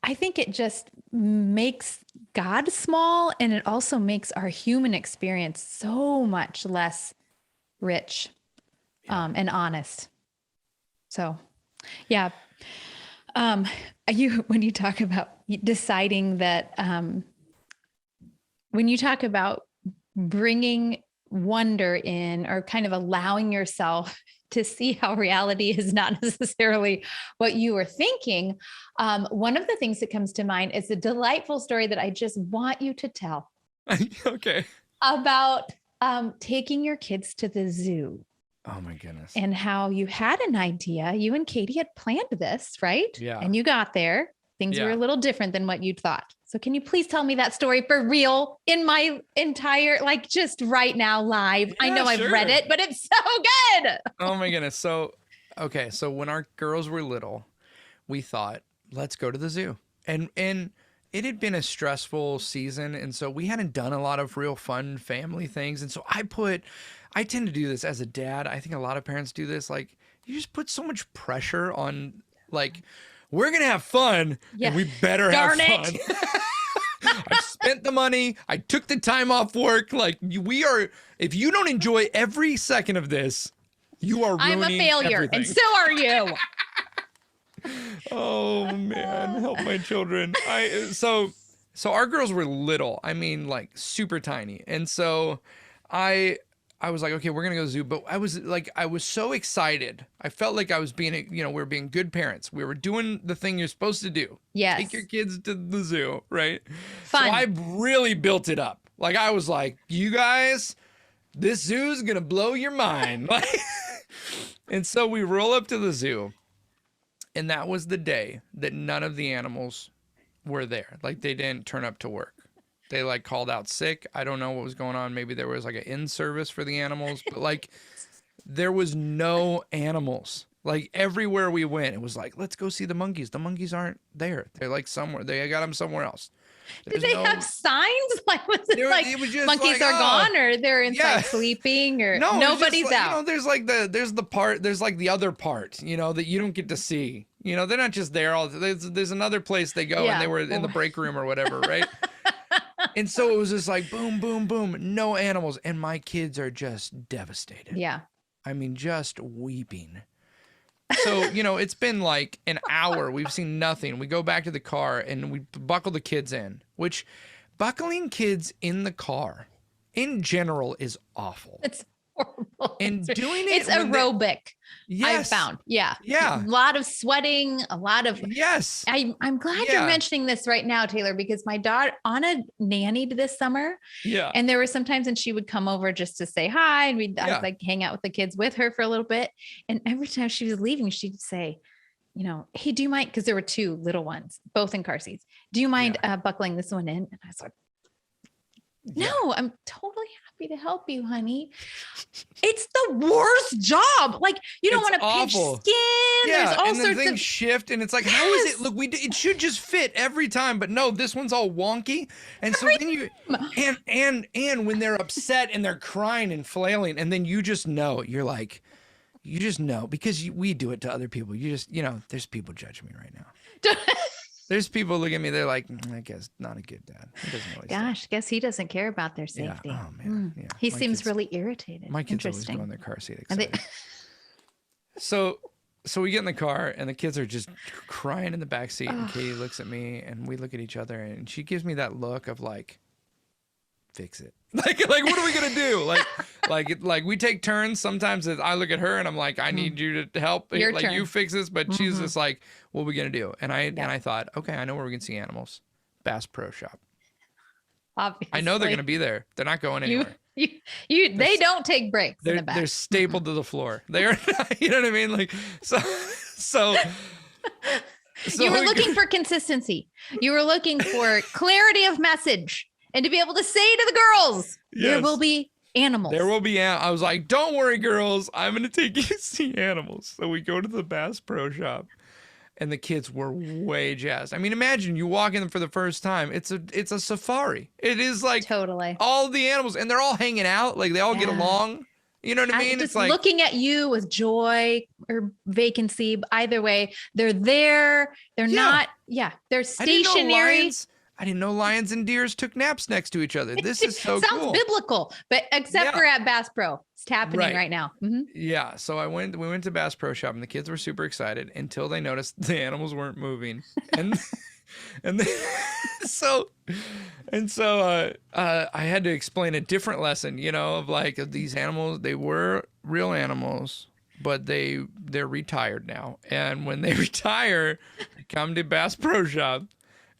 A: I think it just makes God small, and it also makes our human experience so much less rich and honest. So, when you talk about deciding that, when you talk about bringing wonder in or kind of allowing yourself to see how reality is not necessarily what you were thinking. One of the things that comes to mind is a delightful story that I just want you to tell.
B: Okay.
A: About taking your kids to the zoo.
B: Oh my goodness.
A: And how you had an idea. You and Katie had planned this, right?
B: Yeah.
A: And you got there. Things were a little different than what you'd thought. So can you please tell me that story for real in my entire, like just right now live?
B: Yeah,
A: I know I've read it, but it's so good.
B: Oh my goodness. So when our girls were little, we thought, let's go to the zoo. And it had been a stressful season. And so we hadn't done a lot of real fun family things. And so I tend to do this as a dad. I think a lot of parents do this. Like you just put so much pressure on like, we're going to have fun and we better have fun. I spent the money. I took the time off work. Like if you don't enjoy every second of this, you are ruining
A: I'm a failure
B: everything.
A: and so are you.
B: Oh man, help my children. So our girls were little. I mean like super tiny. And so I was like, okay, we're going to go to the zoo. But I was so excited. I felt like I was being, we were being good parents. We were doing the thing you're supposed to do.
A: Yes.
B: Take your kids to the zoo, right?
A: Fun.
B: So I really built it up. Like I was like, you guys, this zoo is going to blow your mind. And so we roll up to the zoo. And that was the day that none of the animals were there. Like they didn't turn up to work. They like called out sick. I don't know what was going on. Maybe there was like an in-service for the animals, but like there was no animals. Like everywhere we went, it was like, let's go see the monkeys. The monkeys aren't there. They're like somewhere. They got them somewhere else.
A: Did they have signs? Like was it like monkeys
B: like,
A: are gone, or they're inside sleeping, or nobody's
B: like,
A: out?
B: There's like the other part, that you don't get to see. They're not just there all. There's another place they go and they were in the break room or whatever, right? And so it was just like boom, boom, boom, no animals, and my kids are just devastated.
A: Yeah,
B: I mean, just weeping. So, it's been like an hour. We've seen nothing. We go back to the car and we buckle the kids in, which buckling kids in the car in general is awful.
A: it's horrible.
B: and doing it.
A: It's aerobic. I
B: Yes.
A: found. Yeah.
B: Yeah.
A: A lot of sweating, a lot of.
B: Yes.
A: I'm glad you're mentioning this right now, Taylor, because my daughter Anna nannied this summer.
B: Yeah.
A: And there were some times when she would come over just to say hi. And I'd like hang out with the kids with her for a little bit. And every time she was leaving, she'd say, hey, do you mind? Because there were 2 little ones, both in car seats. Do you mind buckling this one in? And I was like, no, I'm totally happy to help you, honey. It's the worst job. Like you don't want to pinch skin.
B: Yeah,
A: There's all
B: and
A: sorts
B: things
A: of
B: shift, and it's like, how is it? Look, it should just fit every time, but no, this one's all wonky. And so then you and when they're upset and they're crying and flailing, and then you just know, you just know because we do it to other people. You just, there's people judging me right now. There's people looking at me. They're like, I guess not a good dad. He doesn't really
A: Gosh, guess he doesn't care about their safety.
B: Yeah. Oh man. Yeah.
A: He seems really irritated.
B: My kids always go in their car seat. So we get in the car and the kids are just crying in the back seat, and Katie looks at me and we look at each other and she gives me that look of like, fix it. Like what are we gonna do? Like we take turns. Sometimes I look at her and I'm like, I need you to help.
A: Your
B: like
A: turn.
B: You fix this, but she's just like, what are we gonna do? And I thought, okay, I know where we can see animals. Bass Pro Shop.
A: Obviously.
B: I know they're gonna be there. They're not going anywhere.
A: They don't take breaks in the back.
B: They're stapled to the floor. They are. You know what I mean? Like so.
A: You were looking for consistency. You were looking for clarity of message. And to be able to say to the girls, there will be animals.
B: There will be. I was like, don't worry, girls. I'm going to take you to see animals. So we go to the Bass Pro Shop, and the kids were way jazzed. I mean, imagine you walk in for the first time. It's a safari. It is like
A: totally
B: all the animals, and they're all hanging out. Like they all get along. You know what I mean?
A: Just
B: it's like
A: looking at you with joy or vacancy. Either way, they're there. They're not. Yeah, they're stationary.
B: I didn't know lions and deers took naps next to each other. This is so cool.
A: Sounds biblical, but except for at Bass Pro. It's happening right now. Mm-hmm.
B: Yeah. So we went to Bass Pro Shop and the kids were super excited until they noticed the animals weren't moving. And so I had to explain a different lesson, of these animals, they were real animals, but they're retired now. And when they retire, they come to Bass Pro Shop.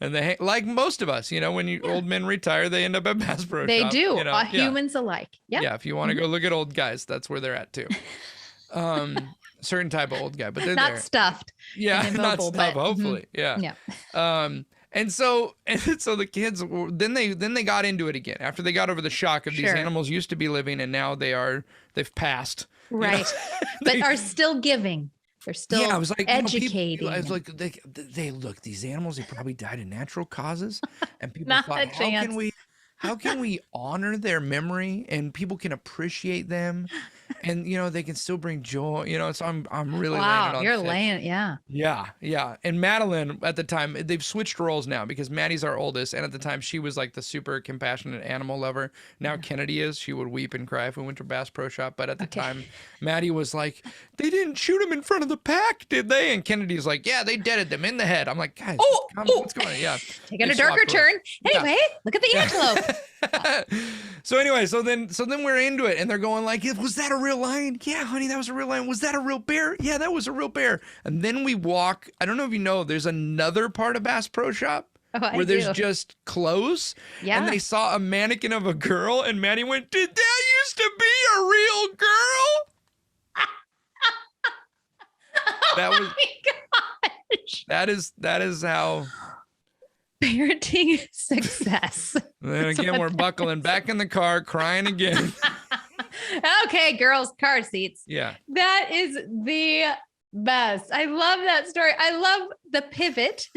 B: And they, like most of us, when old men retire, they end up at Bass Pro Shop.
A: They do, humans alike. Yep.
B: Yeah, if you want to go look at old guys, that's where they're at too. Certain type of old guy, but they're
A: not
B: there.
A: stuffed.
B: Yeah, not stuffed. Hopefully, yeah. And so the kids then they got into it again after they got over the shock of these animals used to be living and now they've passed.
A: Right, but are still giving. They're still
B: I was like,
A: educating.
B: I was like, they look, these animals, they probably died of natural causes. And people
A: Not
B: thought,
A: a chance.
B: how can we honor their memory and people can appreciate them and, they can still bring joy, so I'm really laying it on
A: you're
B: thick.
A: laying, yeah.
B: Yeah. And Madeline at the time, they've switched roles now because Maddie's our oldest. And at the time she was like the super compassionate animal lover. Now Kennedy is, she would weep and cry if we went to Bass Pro Shop. But at the time, Maddie was like, they didn't shoot him in front of the pack, did they? And Kennedy's like, yeah, they deaded them in the head. I'm like, guys, what's going on? Yeah.
A: Taking a darker turn. Anyway, look at the antelope.
B: So anyway, so then we're into it and they're going like, was that a real lion? Yeah, honey, that was a real lion. Was that a real bear? Yeah, that was a real bear. And then we walk, I don't know if you know, there's another part of Bass Pro Shop where there's just clothes. Yeah. And they saw a mannequin of a girl and Maddie went, did that used to be a real girl? That was, oh my gosh. That is how
A: parenting success.
B: Then again, we're buckling back in the car, crying again.
A: Okay, girls, car seats.
B: Yeah.
A: That is the best. I love that story. I love the pivot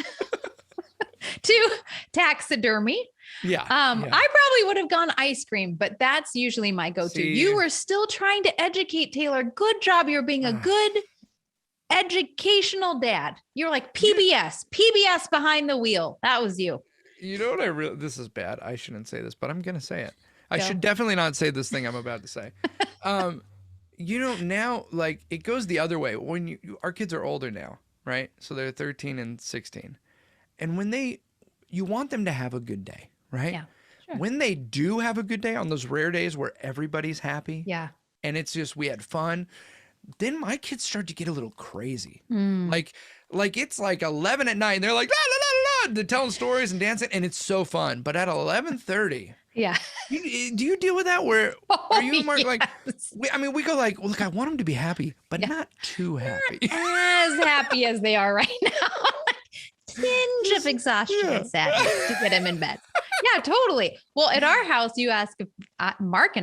A: to taxidermy.
B: Yeah.
A: I probably would have gone ice cream, but that's usually my go-to. You were still trying to educate, Taylor. Good job. You're being a good educational dad. You're like PBS behind the wheel. That was you.
B: You know what this is bad. I shouldn't say this, but I'm going to say it. I should definitely not say this thing I'm about to say. Now like it goes the other way when our kids are older now, right? So they're 13 and 16. And when you want them to have a good day, right?
A: Yeah. Sure.
B: When they do have a good day on those rare days where everybody's happy.
A: Yeah.
B: and it's just, we had fun. Then my kids start to get a little crazy.
A: Mm.
B: Like it's like 11 at night and they're like, la, la, la, la, they're telling stories and dancing, and it's so fun. But at 11:30,
A: Yeah.
B: do you deal with that? Where are you and Mark like,
A: Yes.
B: we go like, well, look, I want them to be happy, but
A: Yeah.
B: not too happy.
A: As happy as they are right now. Tinge of exhaustion and sadness to get him in bed. Yeah, totally. Well, at our house, you ask if Mark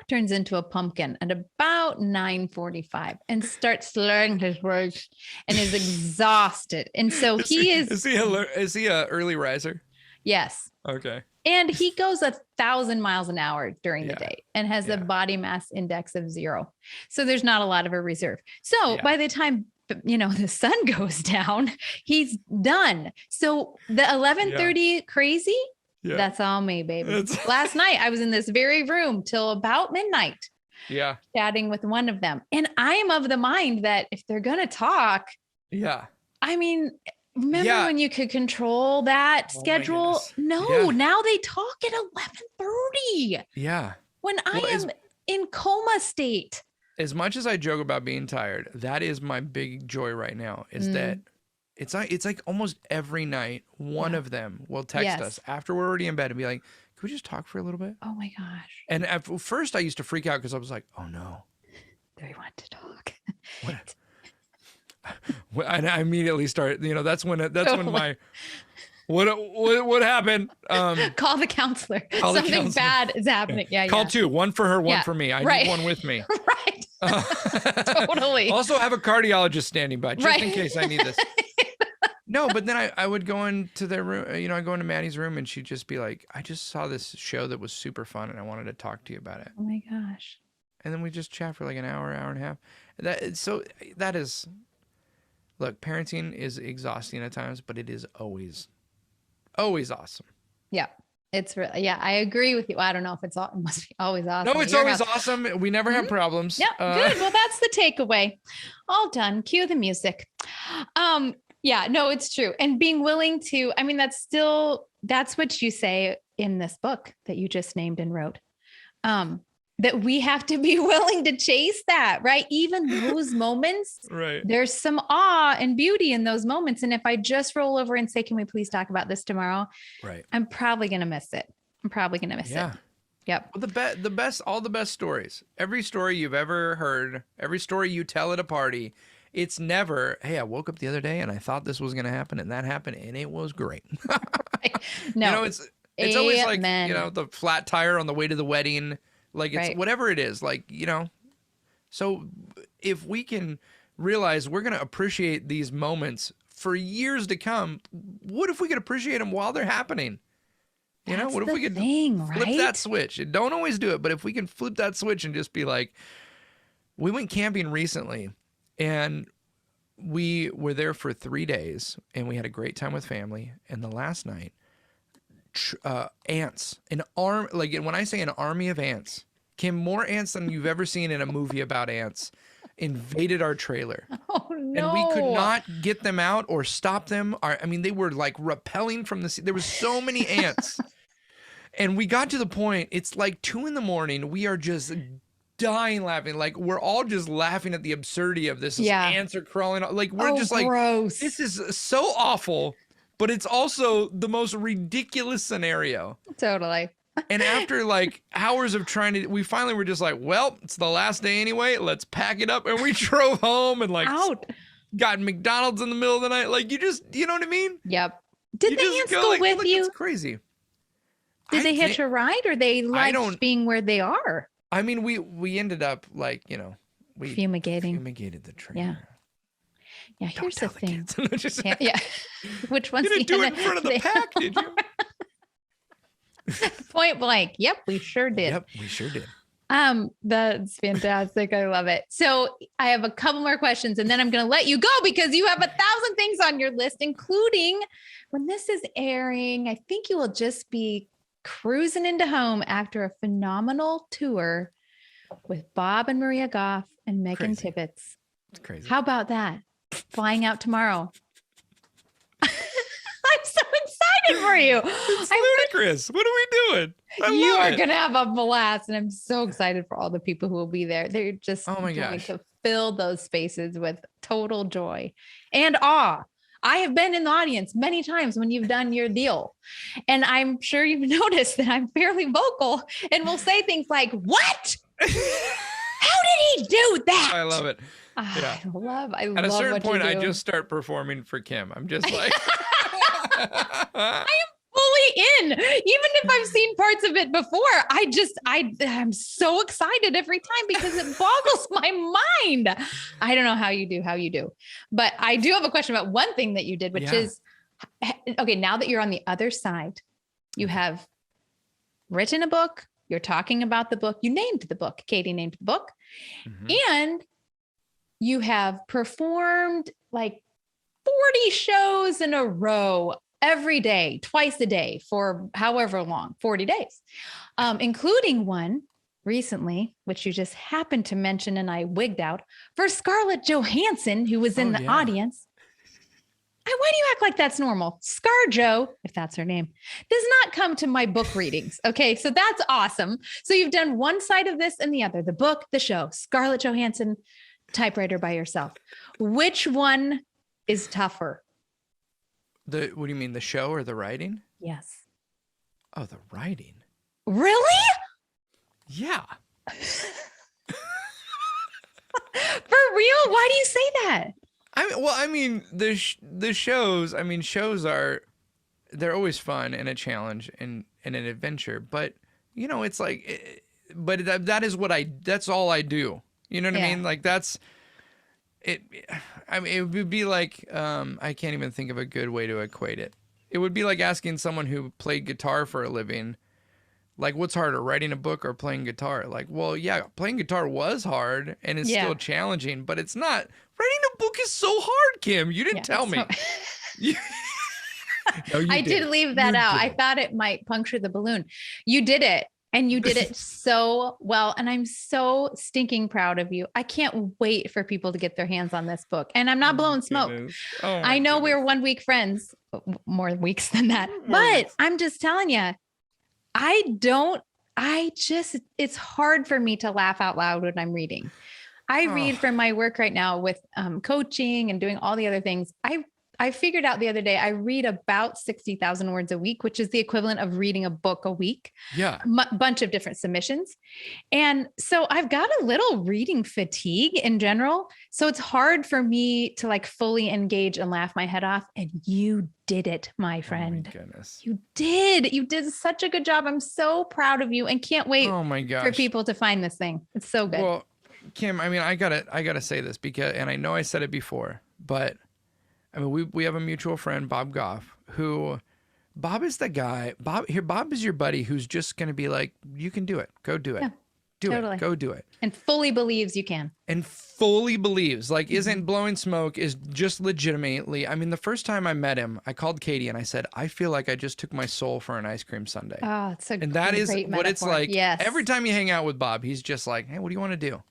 A: turns into a pumpkin at about 9:45 and starts slurring his words and is exhausted. And so
B: Is he a early riser?
A: Yes.
B: Okay.
A: And he goes 1,000 miles an hour during the day and has a
B: Yeah.
A: body mass index of 0. So there's not a lot of a reserve. So by the time, the sun goes down, he's done. So the 11:30 crazy, that's all me, baby. Last night, I was in this very room till about midnight.
B: Yeah.
A: Chatting with one of them. And I am of the mind that if they're going to talk, I mean, remember when you could control that schedule? No, now they talk at 11:30.
B: Yeah.
A: When I am in coma state.
B: As much as I joke about being tired, that is my big joy right now, is that it's like almost every night, one of them will text us after we're already in bed and be like, can we just talk for a little bit?
A: Oh my gosh.
B: And at first I used to freak out because I was like, oh no.
A: Do we want to talk?
B: What? And I immediately start, that's when my, what happened?
A: Call the counselor.
B: Call the
A: Something
B: counselor.
A: bad is happening. Yeah.
B: Call two, one for her, one for me. I need one with me.
A: Right. Totally.
B: Also have a cardiologist standing by just in case I need this. No, but then I would go into their room, I go into Maddie's room and she'd just be like, I just saw this show that was super fun and I wanted to talk to you about it.
A: Oh my gosh.
B: And then we just chat for like an hour and a half. That is, look, parenting is exhausting at times, but it is always awesome.
A: Yeah. It's really, I agree with you. I don't know if it must be always awesome.
B: No, it's always awesome. We never have problems.
A: Yeah, good. Well, that's the takeaway. All done. Cue the music. Yeah, no, it's true. And being willing to, that's what you say in this book that you just named and wrote. That we have to be willing to chase that, right? Even those moments, there's some awe and beauty in those moments. And if I just roll over and say, can we please talk about this tomorrow? I'm probably going to miss it. Yep.
B: Well, all the best stories, every story you've ever heard, every story you tell at a party, it's never, hey, I woke up the other day and I thought this was going to happen and that happened and it was great.
A: No,
B: it's always like, the flat tire on the way to the wedding. Like it's whatever it is, so if we can realize we're going to appreciate these moments for years to come, what if we could appreciate them while they're happening? What if we could flip that switch? And don't always do it, but if we can flip that switch and just be like, we went camping recently and we were there for 3 days and we had a great time with family. And the last night, ants, when I say an army of ants, more ants than you've ever seen in a movie about ants, invaded our trailer.
A: Oh no.
B: And we could not get them out or stop them. They were like repelling from the sea. There was so many ants. And we got to the point, it's like 2 a.m. We are just dying laughing. Like we're all just laughing at the absurdity of this. Ants are crawling. Like we're just like, gross. This is so awful. But it's also the most ridiculous scenario.
A: Totally.
B: And after like hours of we finally were just like, well, it's the last day anyway. Let's pack it up. And we drove home and got McDonald's in the middle of the night. Like you know what I mean?
A: Yep. Did the ants go with you?
B: It's crazy.
A: Did they hitch a ride or they liked being where they are?
B: We ended up we fumigated the trailer.
A: Yeah. Yeah, here's the thing.
B: Yeah.
A: Which one's
B: you didn't do it in front of the pack, did you?
A: Point blank. Yep, we sure did.
B: Yep, we sure did.
A: That's fantastic. I love it. So I have a couple more questions and then I'm going to let you go because you have 1,000 things on your list, including when this is airing, I think you will just be cruising into home after a phenomenal tour with Bob and Maria Goff and Megan Tibbetts.
B: It's crazy.
A: How about that? Flying out tomorrow. I'm so excited. excited for you.
B: It's ludicrous. What are we doing?
A: You are
B: it.
A: going to have a blast. And I'm so excited for all the people who will be there. They're just going to fill those spaces with total joy and awe. I have been in the audience many times when you've done your deal. And I'm sure you've noticed that I'm fairly vocal and will say things like, what? How did he do that?
B: I love it.
A: Yeah. I love
B: At a certain point, I just start performing for Kim. I'm just like,
A: I am fully in. Even if I've seen parts of it before, I'm so excited every time because it boggles my mind. I don't know how you do. But I do have a question about one thing that you did, which is, okay, now that you're on the other side, you have written a book, you're talking about the book, you named the book, Katie named the book, and you have performed like 40 shows in a row every day, twice a day for however long, 40 days, including one recently, which you just happened to mention and I wigged out, for Scarlett Johansson, who was in the audience. Why do you act like that's normal? ScarJo, if that's her name, does not come to my book readings. Okay, so that's awesome. So you've done one side of this and the other, the book, the show, Scarlett Johansson, typewriter by yourself. Which one is tougher?
B: What do you mean, the show or the writing?
A: Yes.
B: Oh, the writing.
A: Really?
B: Yeah.
A: For real? Why do you say that?
B: The shows, they're always fun and a challenge and an adventure, but it's like, that's all I do. You know what I mean? Like that's it. I mean, it would be like, I can't even think of a good way to equate it. It would be like asking someone who played guitar for a living, like, what's harder, writing a book or playing guitar? Like, well, yeah, playing guitar was hard and it's still challenging, but it's not. Writing a book is so hard, Kim. You didn't tell me. No,
A: I did leave that out. I thought it might puncture the balloon. You did it. And you did it so well. And I'm so stinking proud of you. I can't wait for people to get their hands on this book. And I'm not blowing smoke. I know we're 1 week friends, more weeks than that. But I'm just telling you, it's hard for me to laugh out loud when I'm reading. I read from my work right now with coaching and doing all the other things. I figured out the other day, I read about 60,000 words a week, which is the equivalent of reading a book a week.
B: Yeah.
A: Bunch of different submissions. And so I've got a little reading fatigue in general. So it's hard for me to like fully engage and laugh my head off. And you did it, my friend.
B: Oh my goodness.
A: You did such a good job. I'm so proud of you and can't wait for people to find this thing. It's so good.
B: Well, Kim, I gotta say this because, and I know I said it before, but we have a mutual friend, Bob Goff, Bob is the guy. Bob is your buddy who's just going to be like, you can do it. Go do it. Yeah, go do it.
A: And fully believes you can.
B: And fully believes, like, isn't blowing smoke, is just legitimately. The first time I met him, I called Katie and I said, I feel like I just took my soul for an ice cream sundae.
A: Oh, it's a
B: and that is
A: great
B: what
A: metaphor.
B: it's like.
A: Yes.
B: Every time you hang out with Bob, he's just like, hey, what do you want to do?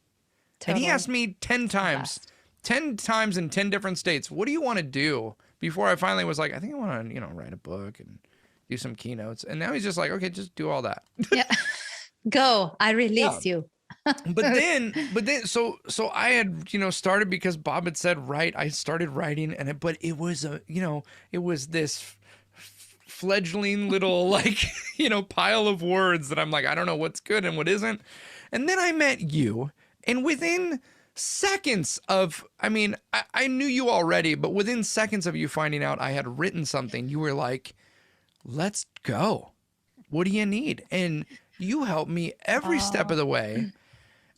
B: Totally. And he asked me 10 times. 10 times in 10 different states, what do you want to do? Before I finally was like, I think I want to, write a book and do some keynotes. And now he's just like, okay, just do all that.
A: Yeah. Go. I release you.
B: but then, so I had, started because Bob had said, write. I started writing but it was it was this fledgling little pile of words that I'm like, I don't know what's good and what isn't. And then I met you, and within seconds of, I knew you already, but within seconds of you finding out I had written something, you were like, let's go. What do you need? And you helped me every step of the way.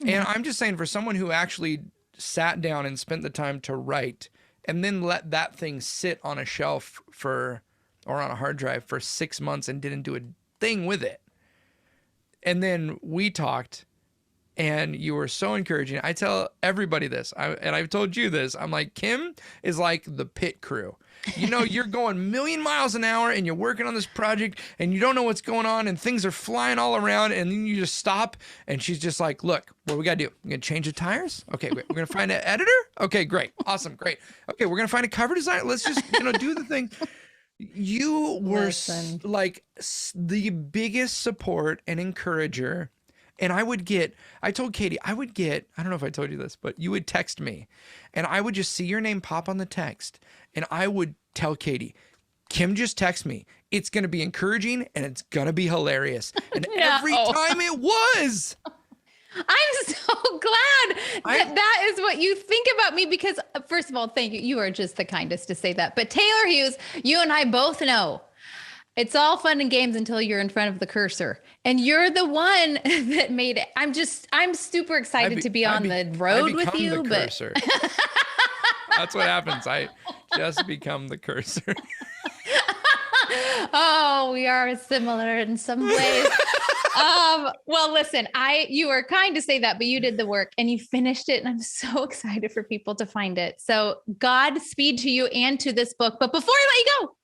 B: And I'm just saying, for someone who actually sat down and spent the time to write and then let that thing sit on a shelf or on a hard drive for 6 months and didn't do a thing with it. And then we talked, and you were so encouraging. I tell everybody this, and I've told you this. I'm like, Kim is like the pit crew. You're going 1,000,000 miles an hour and you're working on this project and you don't know what's going on and things are flying all around, and then you just stop and she's just like, look, what we got to do? We're going to change the tires. Okay, great. We're going to find an editor. Okay, great. Awesome. Great. Okay, we're going to find a cover designer. Let's just, do the thing. You were
A: Listen.
B: the biggest support and encourager. And I told Katie, I don't know if I told you this, but you would text me and I would just see your name pop on the text. And I would tell Katie, Kim just text me. It's going to be encouraging and it's going to be hilarious. And every time it was.
A: I'm so glad that is what you think about me because, first of all, thank you. You are just the kindest to say that. But Taylor Hughes, you and I both know it's all fun and games until you're in front of the cursor. And you're the one that made it. I'm super excited to be on the road with you. But
B: that's what happens. I just become the cursor.
A: Oh, we are similar in some ways. Well, listen, you were kind to say that, but you did the work and you finished it. And I'm so excited for people to find it. So Godspeed to you and to this book. But before I let you go,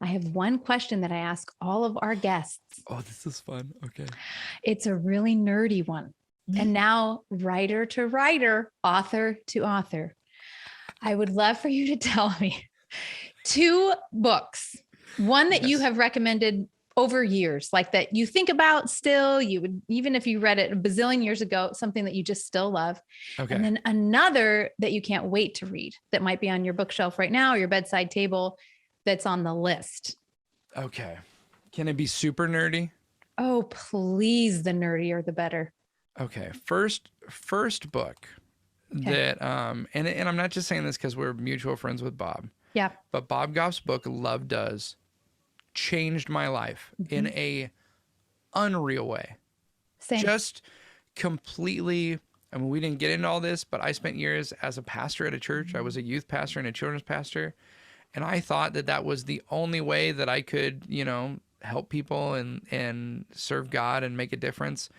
A: I have one question that I ask all of our guests.
B: Oh, this is fun. Okay.
A: It's a really nerdy one. And now writer to writer, author to author. I would love for you to tell me 2 books, one that you have recommended over years, like that you think about still, you would, even if you read it a bazillion years ago, something that you just still love. Okay. And then another that you can't wait to read that might be on your bookshelf right now or your bedside table that's on the list.
B: Okay. Can it be super nerdy?
A: Oh, please. The nerdier, the better.
B: Okay. First book that, and I'm not just saying this because we're mutual friends with Bob. Yeah. But Bob Goff's book, Love Does, changed my life in a unreal way. Same. Just completely. I mean, we didn't get into all this, but I spent years as a pastor at a church. I was a youth pastor and a children's pastor. And I thought that was the only way that I could, help people and serve God and make a difference.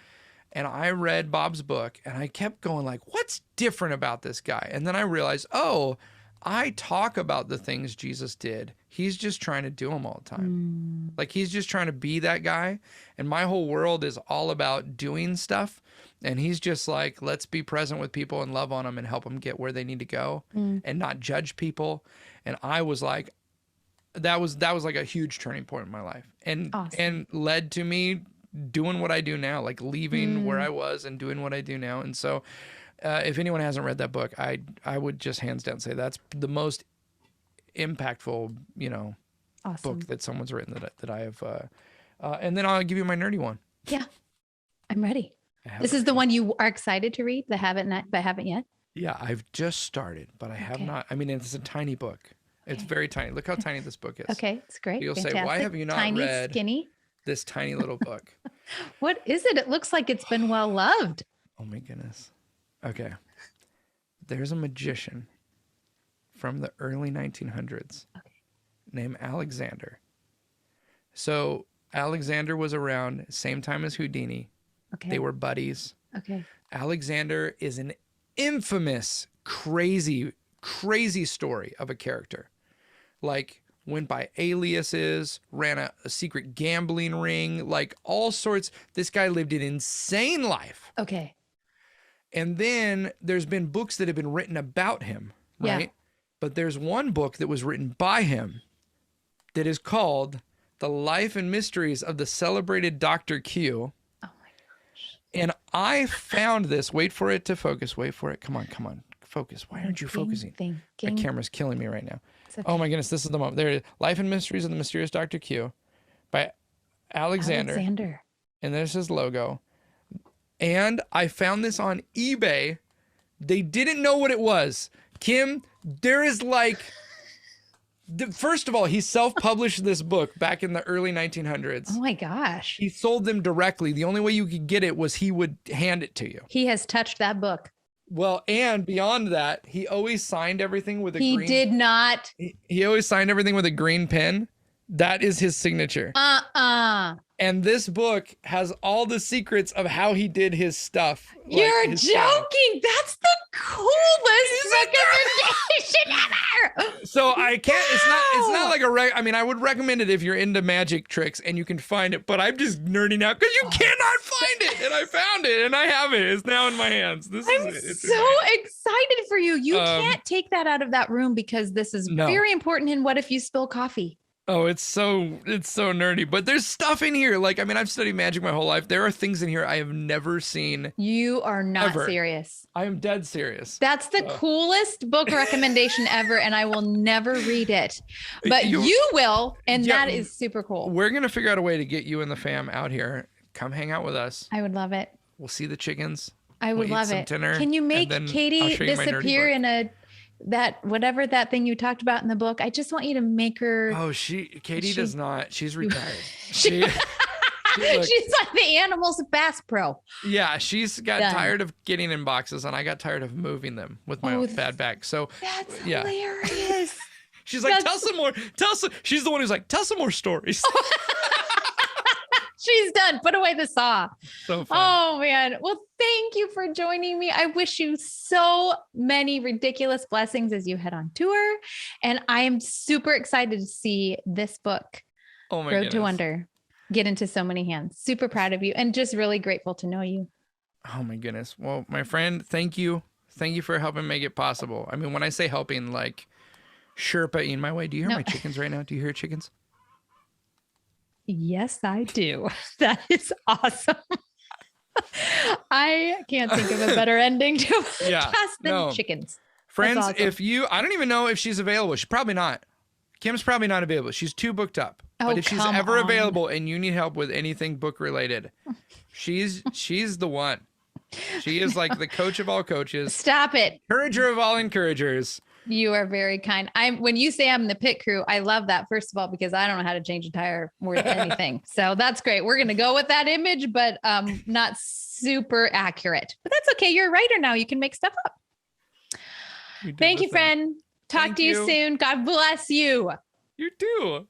B: And I read Bob's book and I kept going like, what's different about this guy? And then I realized, I talk about the things Jesus did. He's just trying to do them all the time. Like he's just trying to be that guy. And my whole world is all about doing stuff. And he's just like, let's be present with people and love on them and help them get where they need to go and not judge people. And I was like, that was like a huge turning point in my life and led to me doing what I do now, like leaving where I was and doing what I do now. And so if anyone hasn't read that book, I would just hands down say that's the most impactful, book that someone's written that I have. And then I'll give you my nerdy one. Yeah, I'm ready. This is the one you are excited to read, but haven't yet. Yeah, I've just started, but I have not. I mean, it's a tiny book. It's very tiny. Look how tiny this book is. Okay, it's great. You'll say, why have you not read skinny? This tiny little book? What is it? It looks like it's been well loved. Oh my goodness. Okay. There's a magician from the early 1900s named Alexander. So Alexander was around same time as Houdini. Okay. They were buddies. Okay. Alexander is an infamous, crazy story of a character. Like went by aliases, ran a secret gambling ring, like all sorts. This guy lived an insane life. Okay. And then there's been books that have been written about him, right? Yeah. But there's one book that was written by him that is called The Life and Mysteries of the Celebrated Dr. Q. Oh my gosh. And I found this. Wait for it to focus. Wait for it. Come on. Focus. Why aren't you focusing? My camera's killing me right now. Okay. Oh my goodness, this is the moment. There it is. Life and Mysteries of the Mysterious Dr. Q by Alexander. And there's his logo. And I found this on eBay. They didn't know what it was. Kim, there is like... First of all, he self-published this book back in the early 1900s. Oh my gosh. He sold them directly. The only way you could get it was he would hand it to you. He has touched that book. Well, and beyond that, he always signed everything with a green... He did not. He always signed everything with a green pen. That is his signature. And this book has all the secrets of how he did his stuff. You're joking. Stuff. That's the coolest recommendation ever. So I can't, it's not like I mean, I would recommend it if you're into magic tricks and you can find it, but I'm just nerding out because you cannot find it. And I found it and I have it. It's now in my hands. I'm so excited for you. You can't take that out of that room because this is very important. And what if you spill coffee? Oh, it's so nerdy, but there's stuff in here. Like, I mean, I've studied magic my whole life. There are things in here I have never seen.
A: You are not
B: ever.
A: serious.
B: I am dead serious.
A: That's the coolest book recommendation ever, and I will never read it. But you will, and that is super cool.
B: We're going to figure out a way to get you and the fam out here. Come hang out with us.
A: I would love it.
B: We'll see the chickens.
A: I would love it.
B: Dinner,
A: can you make Katie disappear in whatever that thing you talked about in the book? I just want you to make her.
B: Oh, Katie does not. She's retired.
A: She's like the animals Bass Pro.
B: Yeah, she's got tired of getting in boxes, and I got tired of moving them with my bad back. So
A: that's hilarious.
B: She's like, tell some more. She's the one who's like, tell some more stories.
A: She's done. Put away the saw.
B: So fun.
A: Oh, man. Well, thank you for joining me. I wish you so many ridiculous blessings as you head on tour. And I am super excited to see this book, Road to Wonder, get into so many hands. Super proud of you and just really grateful to know you.
B: Oh, my goodness. Well, my friend, thank you. Thank you for helping make it possible. I mean, when I say helping, like Sherpa-ing my way, do you hear my chickens right now? Do you hear chickens?
A: Yes, I do. That is awesome. I can't think of a better ending to a cast than chickens.
B: Friends,
A: awesome.
B: if you, I don't even know if she's available. She's probably not. Kim's probably not available. She's too booked up. But if she's ever available and you need help with anything book related, she's the one. She is like the coach of all coaches.
A: Stop it.
B: Encourager of all encouragers.
A: You are very kind. When you say I'm the pit crew, I love that, first of all, because I don't know how to change a tire more than anything. So that's great. We're going to go with that image, but not super accurate. But that's okay. You're a writer now. You can make stuff up. Thank you, friend. Talk to you soon. God bless you.
B: You too.